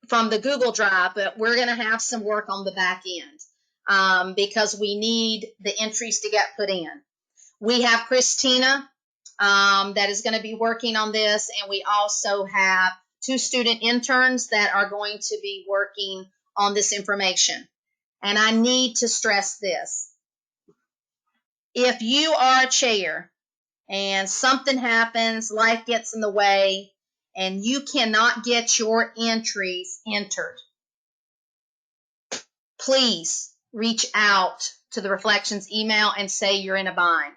from the Google Drive, but we're going to have some work on the back end because we need the entries to get put in. We have Christina that is going to be working on this, and we also have 2 student interns that are going to be working on this information. And I need to stress this. If you are a chair and something happens, life gets in the way, and you cannot get your entries entered, please reach out to the Reflections email and say you're in a bind.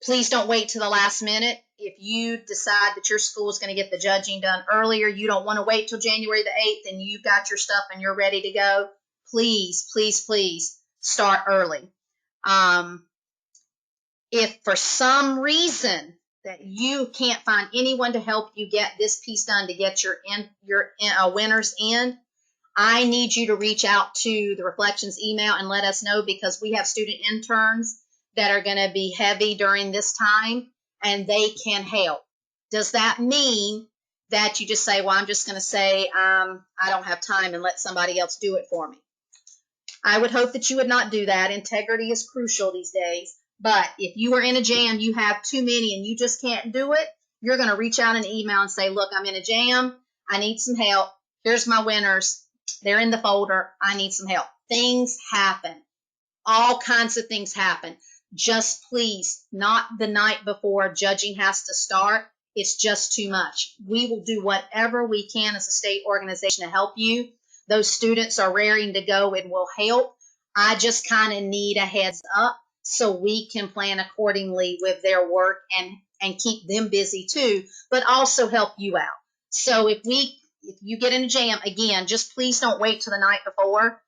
Please don't wait to the last minute. If you decide that your school is going to get the judging done earlier, you don't want to wait till January the 8th and you've got your stuff and you're ready to go, please, please, please start early. If for some reason that you can't find anyone to help you get this piece done to get your winners in, I need you to reach out to the Reflections email and let us know, because we have student interns that are going to be heavy during this time and they can help. Does that mean that you just say, well, I'm just going to say I don't have time and let somebody else do it for me? I would hope that you would not do that. Integrity is crucial these days. But if you are in a jam, you have too many and you just can't do it, you're going to reach out an email and say, look, I'm in a jam. I need some help. Here's my winners. They're in the folder. I need some help. Things happen. All kinds of things happen. Just please, not the night before judging has to start. It's just too much. We will do whatever we can as a state organization to help you. Those students are raring to go and will help. I just kind of need a heads up so we can plan accordingly with their work and keep them busy too, but also help you out. So if you get in a jam, again, just please don't wait till the night before.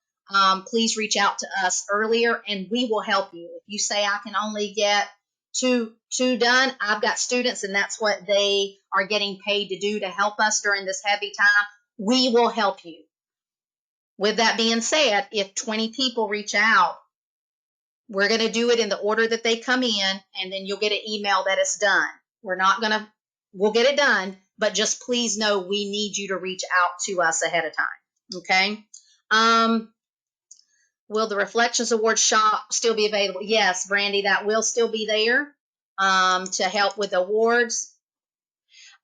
Please reach out to us earlier and we will help you. If you say I can only get two done, I've got students and that's what they are getting paid to do to help us during this heavy time. We will help you. With that being said, if 20 people reach out, we're going to do it in the order that they come in, and then you'll get an email that it's done. We'll get it done, but just please know we need you to reach out to us ahead of time. Okay. Will the Reflections Award shop still be available? Yes, Brandy, that will still be there to help with awards.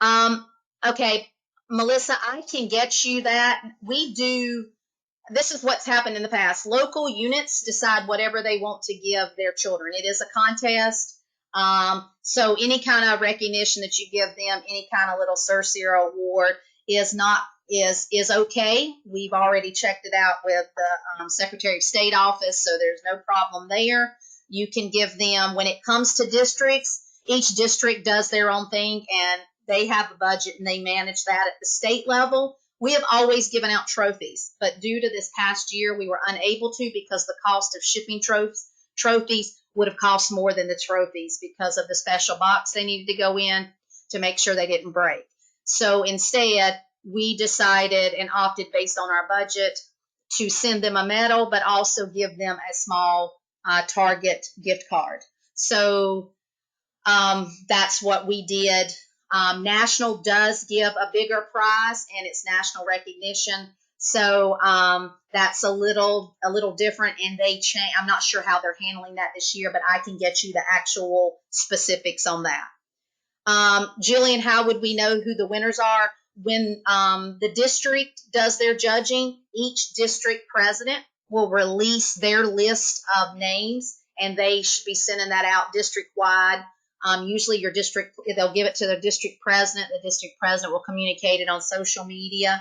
Okay, Melissa, I can get you that. This is what's happened in the past. Local units decide whatever they want to give their children. It is a contest. So any kind of recognition that you give them, any kind of little Cercior award is okay. We've already checked it out with the Secretary of State office, so there's no problem there. You can give them, when it comes to districts, each district does their own thing and they have a budget and they manage that at the state level. We have always given out trophies, but due to this past year, we were unable to because the cost of shipping trophies would have cost more than the trophies because of the special box they needed to go in to make sure they didn't break. So instead, we decided and opted based on our budget to send them a medal, but also give them a small Target gift card. So that's what we did. National does give a bigger prize and it's national recognition. So that's a little different and they change. I'm not sure how they're handling that this year, but I can get you the actual specifics on that. Jillian, how would we know who the winners are? When the district does their judging, each district president will release their list of names and they should be sending that out district-wide. Usually your district, they'll give it to the district president. The district president will communicate it on social media.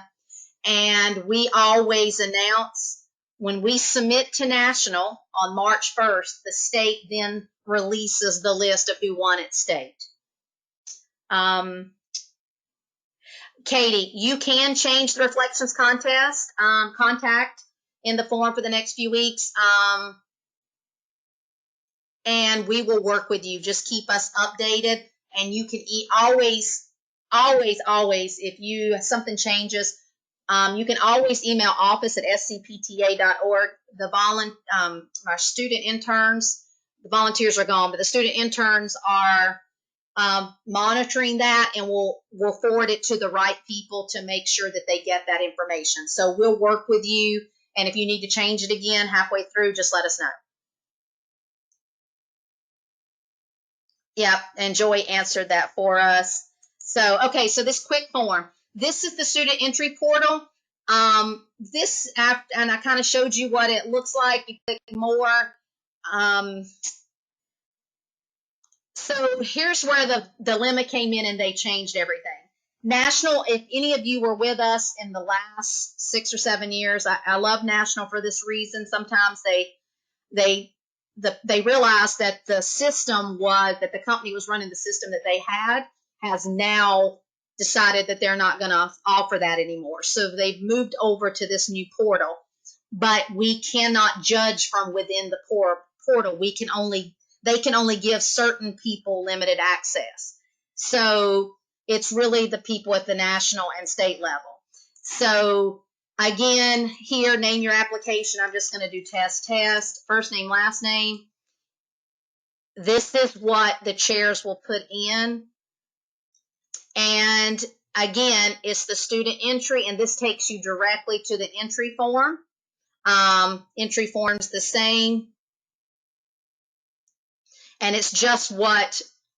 And we always announce when we submit to national on March 1st, the state then releases the list of who won at state. Katie, you can change the Reflections contest contact in the form for the next few weeks. And we will work with you. Just keep us updated and you can always, if something changes, you can always email office@scpta.org. Our student interns, the volunteers are gone, but the student interns are monitoring that and we'll forward it to the right people to make sure that they get that information. So we'll work with you. And if you need to change it again halfway through, just let us know. Yep, and Joy answered that for us. So, okay, so this quick form. This is the student entry portal. And I kind of showed you what it looks like. You click more. So here's where the dilemma came in and they changed everything. National, if any of you were with us in the last 6 or 7 years, I love National for this reason. Sometimes they realized that the company was running the system that they has now decided that they're not going to offer that anymore. So they've moved over to this new portal, but we cannot judge from within the portal. They can only give certain people limited access. So it's really the people at the national and state level. So again, here, name your application. I'm just going to do test, first name, last name. This is what the chairs will put in. And again, it's the student entry, and this takes you directly to the entry form. Entry form's the same, and it's just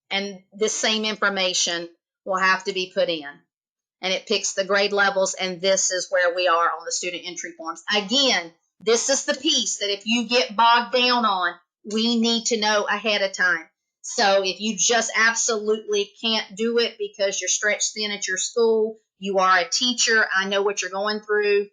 and this same information will have to be put in. And it picks the grade levels, and this is where we are on the student entry forms. Again, this is the piece that if you get bogged down on, we need to know ahead of time. So if you just absolutely can't do it because you're stretched thin at your school, you are a teacher, I know what you're going through.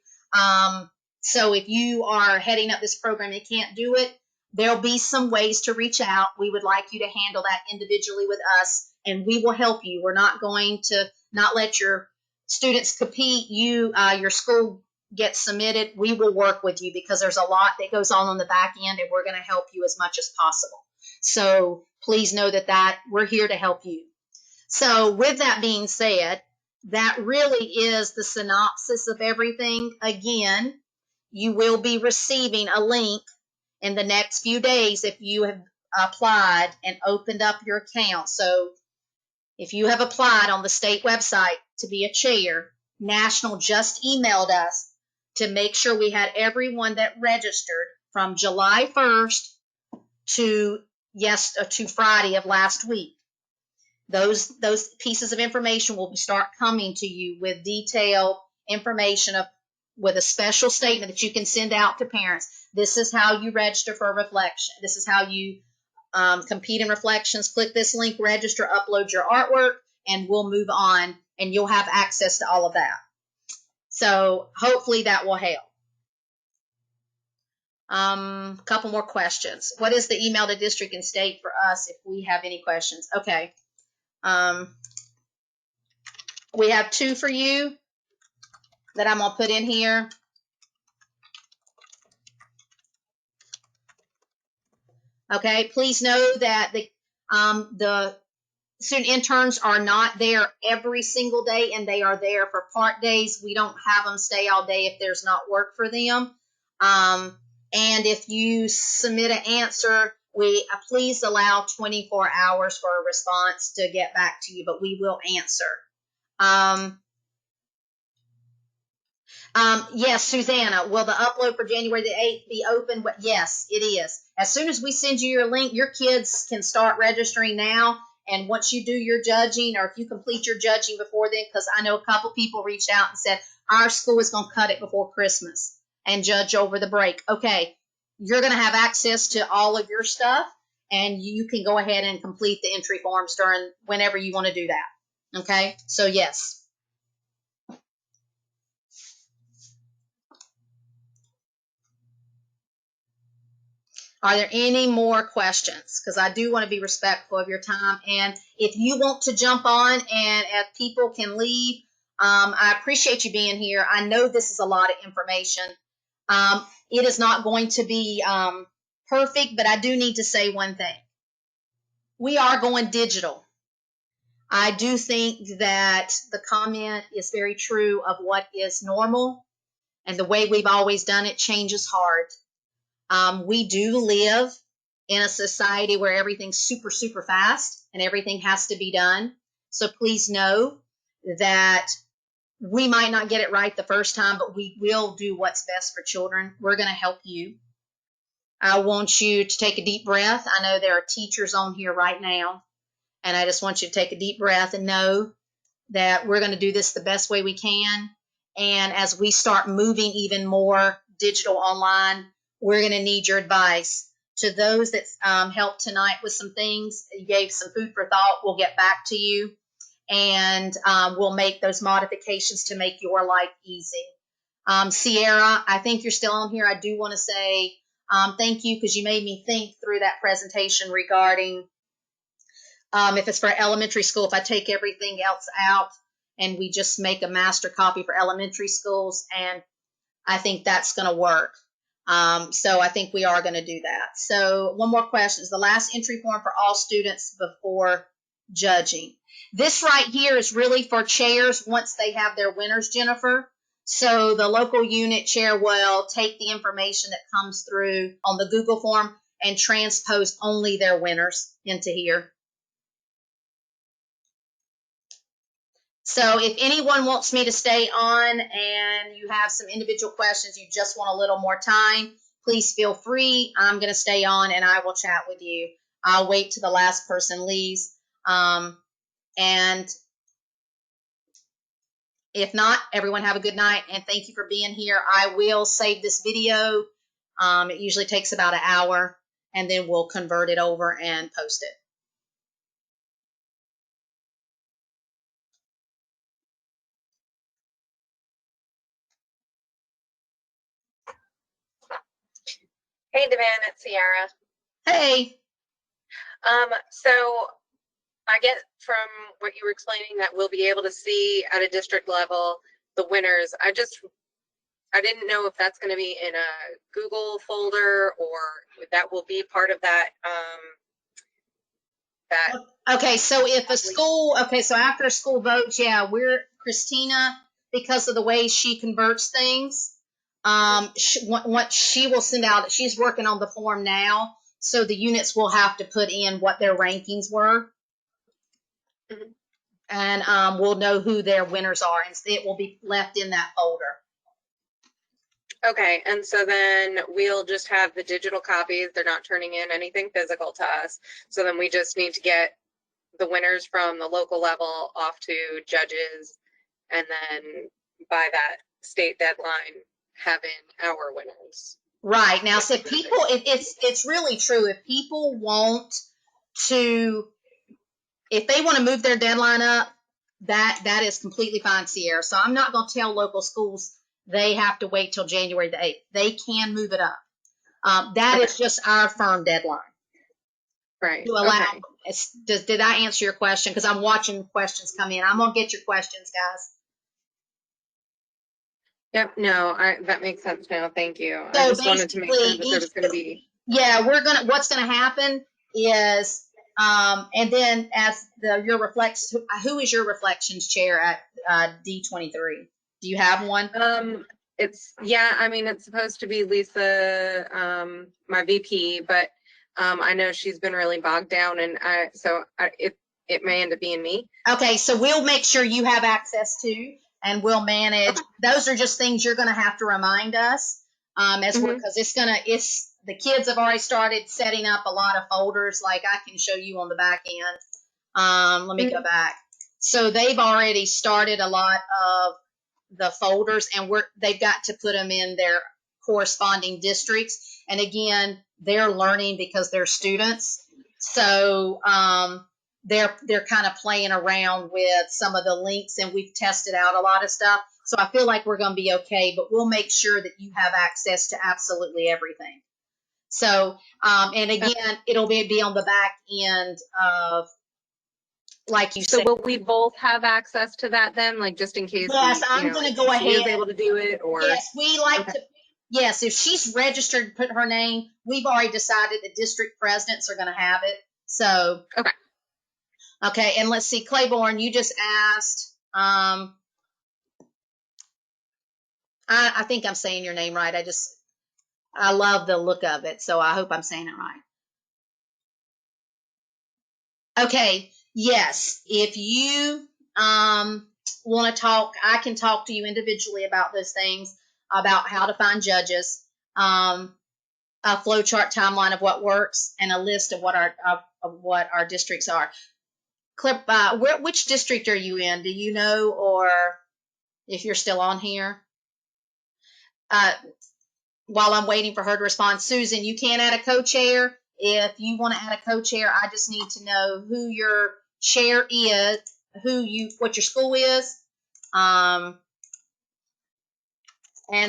So if you are heading up this program and can't do it, there'll be some ways to reach out. We would like you to handle that individually with us, and we will help you. We're not going to not let your students compete, your school gets submitted. We will work with you because there's a lot that goes on the back end, and we're going to help you as much as possible. So please know that we're here to help you. So with that being said, that really is the synopsis of everything. Again, you will be receiving a link in the next few days if you have applied and opened up your account. So if you have applied on the state website to be a chair, National just emailed us to make sure we had everyone that registered from July 1st to Friday of last week. Those pieces of information will start coming to you with detailed information with a special statement that you can send out to parents. This is how you register for a reflection. This is how you compete in reflections. Click this link, register, upload your artwork, and we'll move on, and you'll have access to all of that. So hopefully that will help. Couple more questions. What is the email to district and state for us if we have any questions? Okay. We have two for you that I'm going to put in here. Okay, please know that the student interns are not there every single day, and they are there for part days. We don't have them stay all day if there's not work for them. And if you submit an answer, please allow 24 hours for a response to get back to you, but we will answer. Yes, Susanna, will the upload for January the 8th be open? Yes, it is. As soon as we send you your link, your kids can start registering now. And once you do your judging, or if you complete your judging before then, because I know a couple people reached out and said, our school is going to cut it before Christmas and judge over the break. Okay, you're going to have access to all of your stuff, and you can go ahead and complete the entry forms whenever you want to do that. Okay, so yes. Are there any more questions? Because I do want to be respectful of your time. And if you want to jump on and if people can leave, I appreciate you being here. I know this is a lot of information. It is not going to be perfect, but I do need to say one thing. We are going digital. I do think that the comment is very true of what is normal, and the way we've always done it. Change is hard. We do live in a society where everything's super, super fast and everything has to be done. So please know that we might not get it right the first time, but we will do what's best for children. We're going to help you. I want you to take a deep breath. I know there are teachers on here right now, and I just want you to take a deep breath and know that we're going to do this the best way we can. And as we start moving even more digital online, we're going to need your advice. To those that helped tonight with some things, you gave some food for thought, we'll get back to you, and we'll make those modifications to make your life easy. Sierra, I think you're still on here. I do want to say thank you, because you made me think through that presentation regarding if it's for elementary school, if I take everything else out and we just make a master copy for elementary schools, and I think that's going to work. So I think we are going to do that. So one more question. Is the last entry form for all students before judging? This right here is really for chairs once they have their winners, Jennifer. So the local unit chair will take the information that comes through on the Google form and transpose only their winners into here. So if anyone wants me to stay on and you have some individual questions, you just want a little more time, please feel free. I'm going to stay on and I will chat with you. I'll wait till the last person leaves. And if not, everyone have a good night and thank you for being here. I will save this video. It usually takes about an hour and then we'll convert it over and post it. Hey, Devan, it's Sierra. Hey. So I get from what you were explaining that we'll be able to see at a district level the winners. I didn't know if that's going to be in a Google folder or that will be part of that. Okay, so if a school, so after a school votes, yeah, Christina, because of the way she converts things, what she will send out, she's working on the form now, so the units will have to put in what their rankings were. Mhm. And we'll know who their winners are, and it will be left in that folder. Okay, and so then we'll just have the digital copies. They're not turning in anything physical to us. So then we just need to get the winners from the local level off to judges, and then by that state deadline, have in our winners. Right. Now, so people, it's really true. If people want to, if they want to move their deadline up, that is completely fine, Sierra. So I'm not going to tell local schools they have to wait till January the 8th. They can move it up. That is just our firm deadline. Right. To allow. Okay. Did I answer your question? Because I'm watching questions come in. I'm going to get your questions, guys. Yep. No, that makes sense now. Thank you. So I just wanted to make sure that there was going to be. Yeah, what's going to happen is, and then as who is your reflections chair at D23? Do you have one? I mean, it's supposed to be Lisa, my VP, but I know she's been really bogged down, and it may end up being me. Okay, so we'll make sure you have access to, and we'll manage. Okay. Those are just things you're going to have to remind us, because the kids have already started setting up a lot of folders. Like I can show you on the back end. Let me go back. So they've already started a lot of the folders, and they've got to put them in their corresponding districts. And again, they're learning because they're students. So they're kind of playing around with some of the links, and we've tested out a lot of stuff. So I feel like we're going to be okay, but we'll make sure that you have access to absolutely everything. So, and again, it'll be on the back end of, like you said. So will we both have access to that then, like just in case? Yes, I'm going to go ahead. She is able to do it, or yes, we like to. Yes, if she's registered, put her name. We've already decided the district presidents are going to have it. So okay, and let's see, Claiborne, you just asked. I think I'm saying your name right. I love the look of it, so I hope I'm saying it right. Okay, yes, if you want to talk, I can talk to you individually about those things, about how to find judges, a flowchart timeline of what works, and a list of what our districts are. Which district are you in? Do you know, or if you're still on here? While I'm waiting for her to respond, Susan, you can add a co-chair. If you want to add a co-chair, I just need to know who your chair is, what your school is, and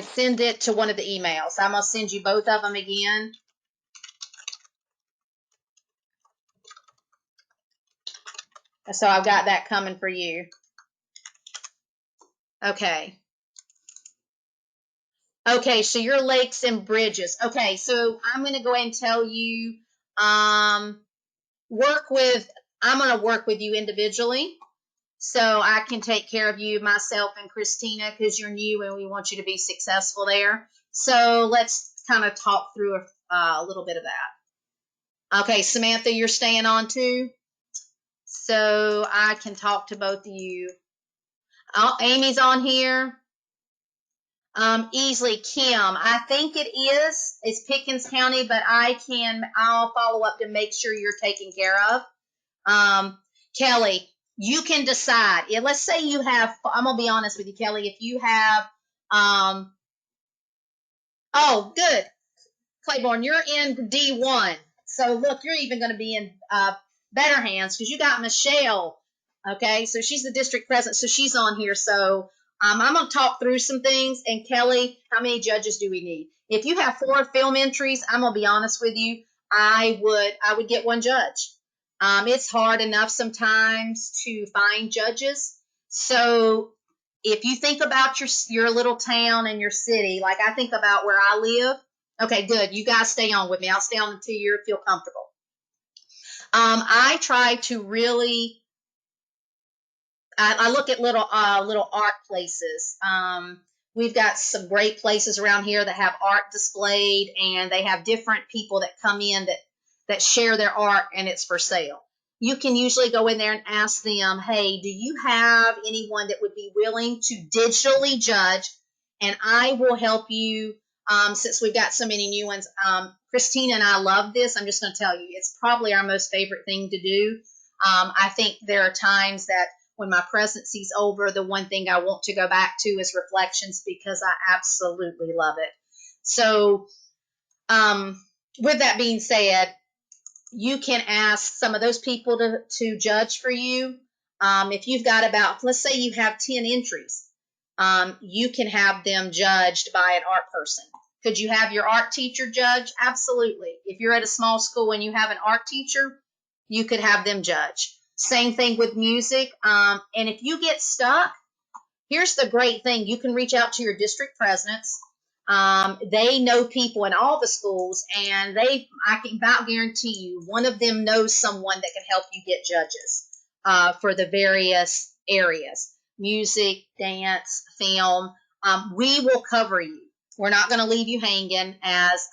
send it to one of the emails. I'm going to send you both of them again. So I've got that coming for you. Okay. Okay, so your lakes and bridges. Okay, so I'm going to go ahead and tell you, I'm going to work with you individually. So I can take care of you, myself and Christina, because you're new and we want you to be successful there. So let's kind of talk through a little bit of that. Okay, Samantha, you're staying on too? So I can talk to both of you. Oh, Amy's on here. Easily Kim. I think it is. It's Pickens County, but I'll follow up to make sure you're taken care of. Kelly, you can decide. Yeah, let's say you have, I'm gonna be honest with you, Kelly, if you have, oh, good. Claiborne, you're in D1. So look, you're even going to be in better hands because you got Michelle. Okay, so she's the district president, so she's on here. So I'm going to talk through some things. And Kelly, how many judges do we need? If you have 4 film entries, I'm going to be honest with you. I would get 1 judge. It's hard enough sometimes to find judges. So if you think about your little town and your city, like I think about where I live. Okay, good. You guys stay on with me. I'll stay on until you feel comfortable. I try to really. I look at little art places. We've got some great places around here that have art displayed, and they have different people that come in that share their art, and it's for sale. You can usually go in there and ask them, "Hey, do you have anyone that would be willing to digitally judge?" And I will help you. Since we've got so many new ones, Christina and I love this. I'm just going to tell you, it's probably our most favorite thing to do. I think there are times that when my presidency's over, the one thing I want to go back to is reflections because I absolutely love it. So, with that being said, you can ask some of those people to judge for you. If you've got about, let's say you have 10 entries, you can have them judged by an art person. Could you have your art teacher judge? Absolutely. If you're at a small school and you have an art teacher, you could have them judge. Same thing with music. And if you get stuck, here's the great thing. You can reach out to your district presidents. They know people in all the schools, and I can about guarantee you one of them knows someone that can help you get judges for the various areas: music, dance, film. We will cover you. We're not going to leave you hanging as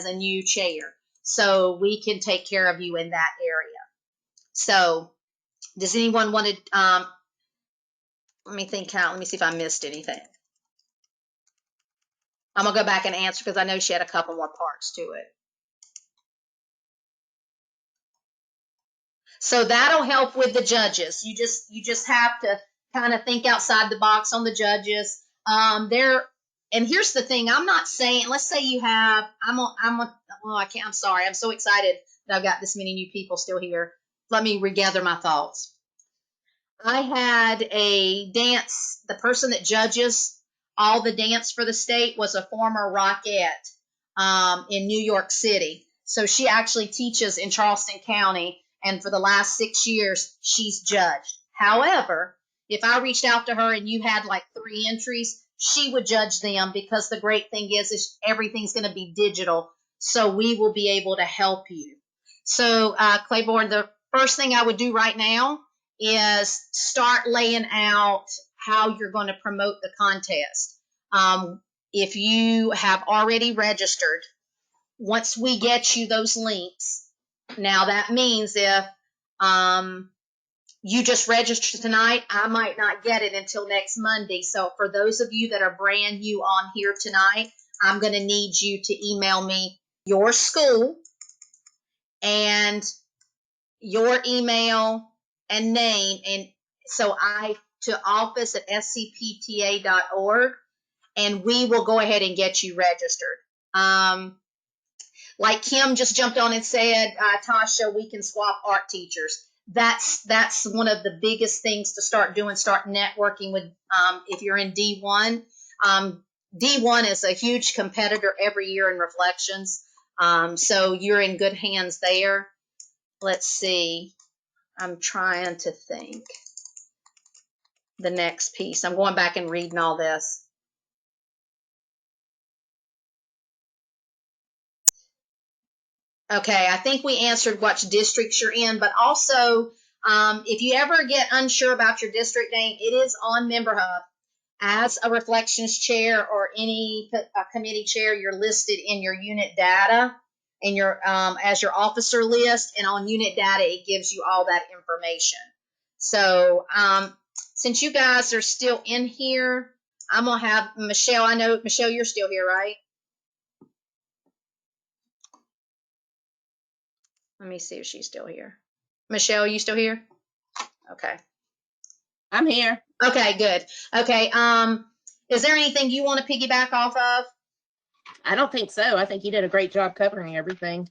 a new chair, so we can take care of you in that area. So, does anyone want to? Let me think. Let me see if I missed anything. I'm gonna go back and answer because I know she had a couple more parts to it. So that'll help with the judges. You just have to kind of think outside the box on the judges. And here's the thing. I'm not saying. Let's say you have. Well, I can't. I'm sorry. I'm so excited that I've got this many new people still here. Let me regather my thoughts. I had a dance. The person that judges all the dance for the state was a former Rockette in New York City. So she actually teaches in Charleston County, and for the last 6 years, she's judged. However, if I reached out to her and you had like 3 entries, she would judge them because the great thing is everything's going to be digital, so we will be able to help you. So, Claiborne, the first thing I would do right now is start laying out how you're going to promote the contest. If you have already registered, once we get you those links, now that means if you just registered tonight, I might not get it until next Monday. So for those of you that are brand new on here tonight, I'm going to need you to email me your school and your email and name, and so to office at scpta.org, and we will go ahead and get you registered. Like Kim just jumped on and said, Tasha, we can swap art teachers. That's one of the biggest things to start doing. Start networking with. If you're in D1, D1 is a huge competitor every year in reflections. So you're in good hands there. Let's see. I'm trying to think the next piece. I'm going back and reading all this. Okay, I think we answered what districts you're in, but also if you ever get unsure about your district name, it is on Member Hub. As a reflections chair or any committee chair, you're listed in your unit data and your as your officer list, and on unit data, it gives you all that information. So since you guys are still in here, I'm going to have Michelle. I know, Michelle, you're still here, right? Let me see if she's still here. Michelle, are you still here? Okay. I'm here. Okay, good. Okay. Is there anything you want to piggyback off of? I don't think so. I think you did a great job covering everything.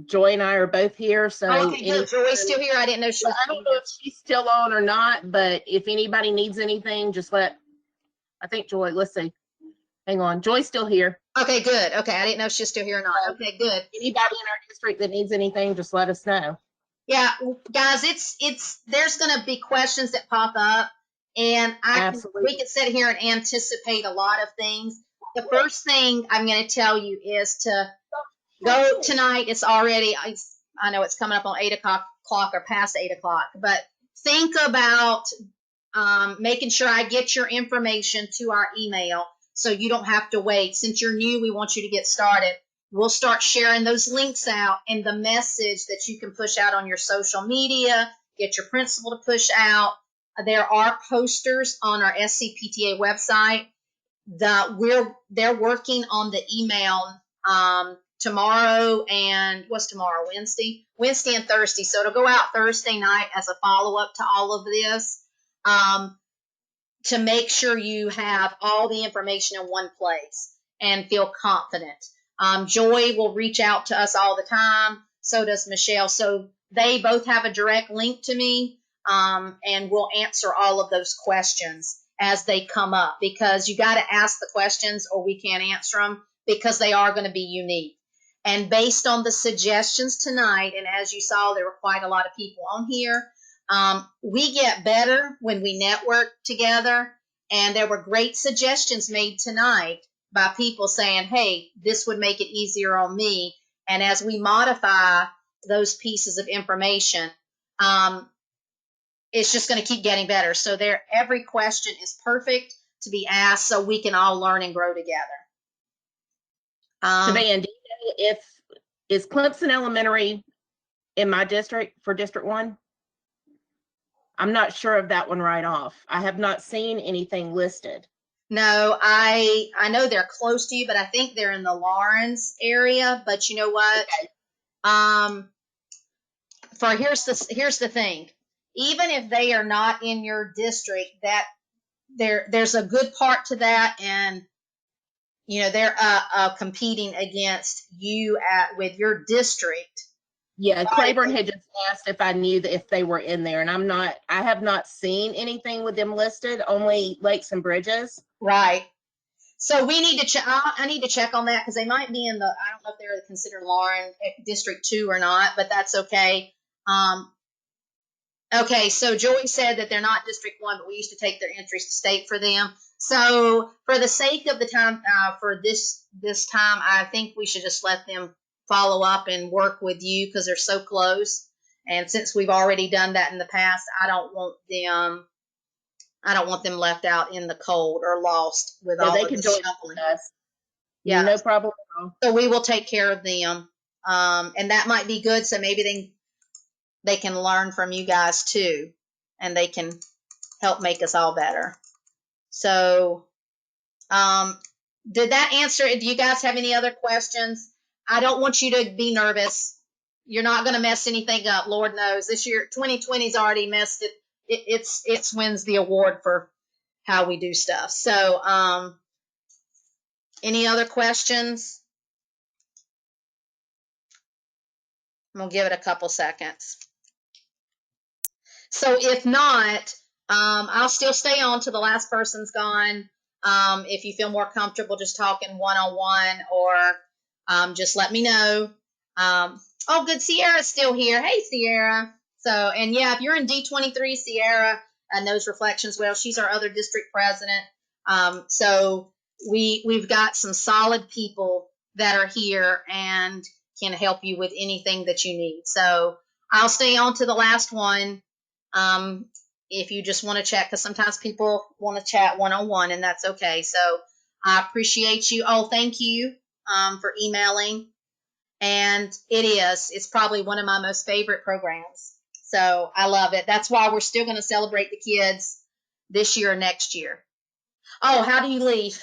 Joy and I are both here, so Okay, good. Joy's still here. I didn't know she was. I don't know if she's still on or not, but if anybody needs anything, just I think Joy, let's see. Hang on. Joy's still here. Okay, good. Okay, I didn't know if she's still here or not. Okay, good. Anybody in our district that needs anything, just let us know. Yeah, guys, there's going to be questions that pop up, and we can sit here and anticipate a lot of things. The first thing I'm going to tell you is to go tonight. It's already, I know it's coming up on 8 o'clock or past 8 o'clock, but think about making sure I get your information to our email so you don't have to wait. Since you're new, we want you to get started. We'll start sharing those links out and the message that you can push out on your social media, get your principal to push out. There are posters on our SCPTA website they're working on the email tomorrow and what's tomorrow? Wednesday and Thursday. So it'll go out Thursday night as a follow-up to all of this to make sure you have all the information in one place and feel confident. Joy will reach out to us all the time. So does Michelle. So they both have a direct link to me, and we'll answer all of those questions as they come up, because you got to ask the questions or we can't answer them, because they are going to be unique. And based on the suggestions tonight, and as you saw, there were quite a lot of people on here, we get better when we network together. And there were great suggestions made tonight by people saying, hey, this would make it easier on me. And as we modify those pieces of information, it's just going to keep getting better. So every question is perfect to be asked so we can all learn and grow together. Savannah, do you know is Clemson Elementary in my district for District 1? I'm not sure of that one right off. I have not seen anything listed. No, I know they're close to you, but I think they're in the Lawrence area. But you know what? Okay. Here's the thing. Even if they are not in your district, that there's a good part to that, and you know they're competing against you with your district. Yeah, Claiborne had just asked if I knew if they were in there, and I have not seen anything with them listed, only Lakes and Bridges. Right. So we need to check. I need to check on that because they might be in the, I don't know if they're considered Lawrence District 2 or not, but that's okay. Okay, so Joey said that they're not District 1, but we used to take their entries to state for them. So for the sake of the time, for this time, I think we should just let them follow up and work with you because they're so close. And since we've already done that in the past, I don't want them left out in the cold or lost with all of the shuffling. Yeah, no problem at all. So we will take care of them, and that might be good. So maybe they can learn from you guys too, and they can help make us all better. So, did that answer? Do you guys have any other questions? I don't want you to be nervous. You're not going to mess anything up. Lord knows this year, 2020's already messed it. It's wins the award for how we do stuff. So, any other questions? I'm going to give it a couple seconds. So if not, I'll still stay on till the last person's gone. If you feel more comfortable just talking one-on-one, or just let me know. Oh, good. Sierra's still here. Hey, Sierra. So, and yeah, if you're in D23, Sierra knows Reflections well. She's our other district president. So we've got some solid people that are here and can help you with anything that you need. So I'll stay on to the last one. If you just want to chat, because sometimes people want to chat one-on-one, and that's okay. So I appreciate you. Oh, thank you for emailing. And it's probably one of my most favorite programs. So I love it. That's why we're still going to celebrate the kids this year or next year. Oh, how do you leave?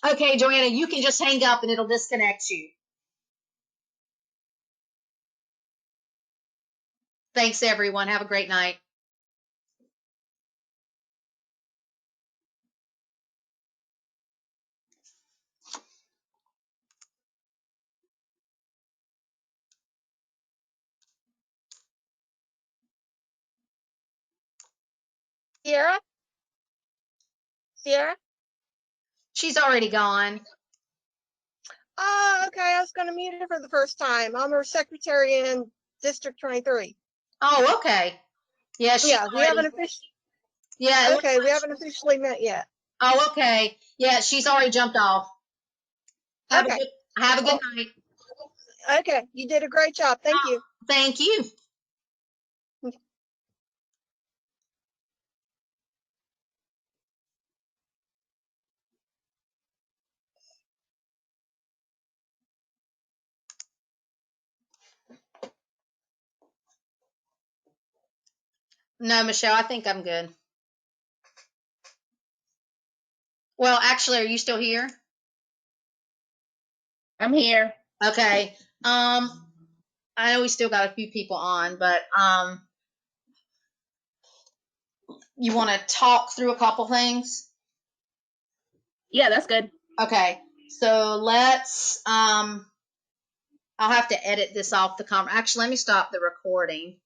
Okay, Joanna, you can just hang up and it'll disconnect you. Thanks, everyone. Have a great night. Sierra? Sierra? She's already gone. Oh, okay. I was going to meet her for the first time. I'm her secretary in District 23. Oh, okay. Yeah, she's Yeah, we already, haven't officially. yeah. Okay, we haven't officially met yet. Oh, okay. Yeah, she's already jumped off. Have Okay. a good night. Okay, you did a great job. Thank you. Thank you. No, Michelle, I think I'm good. Well, actually, are you still here? I'm here. Okay. I know we still got a few people on, but you want to talk through a couple things? Yeah, that's good. Okay. So let's I'll have to edit this off the actually, let me stop the recording.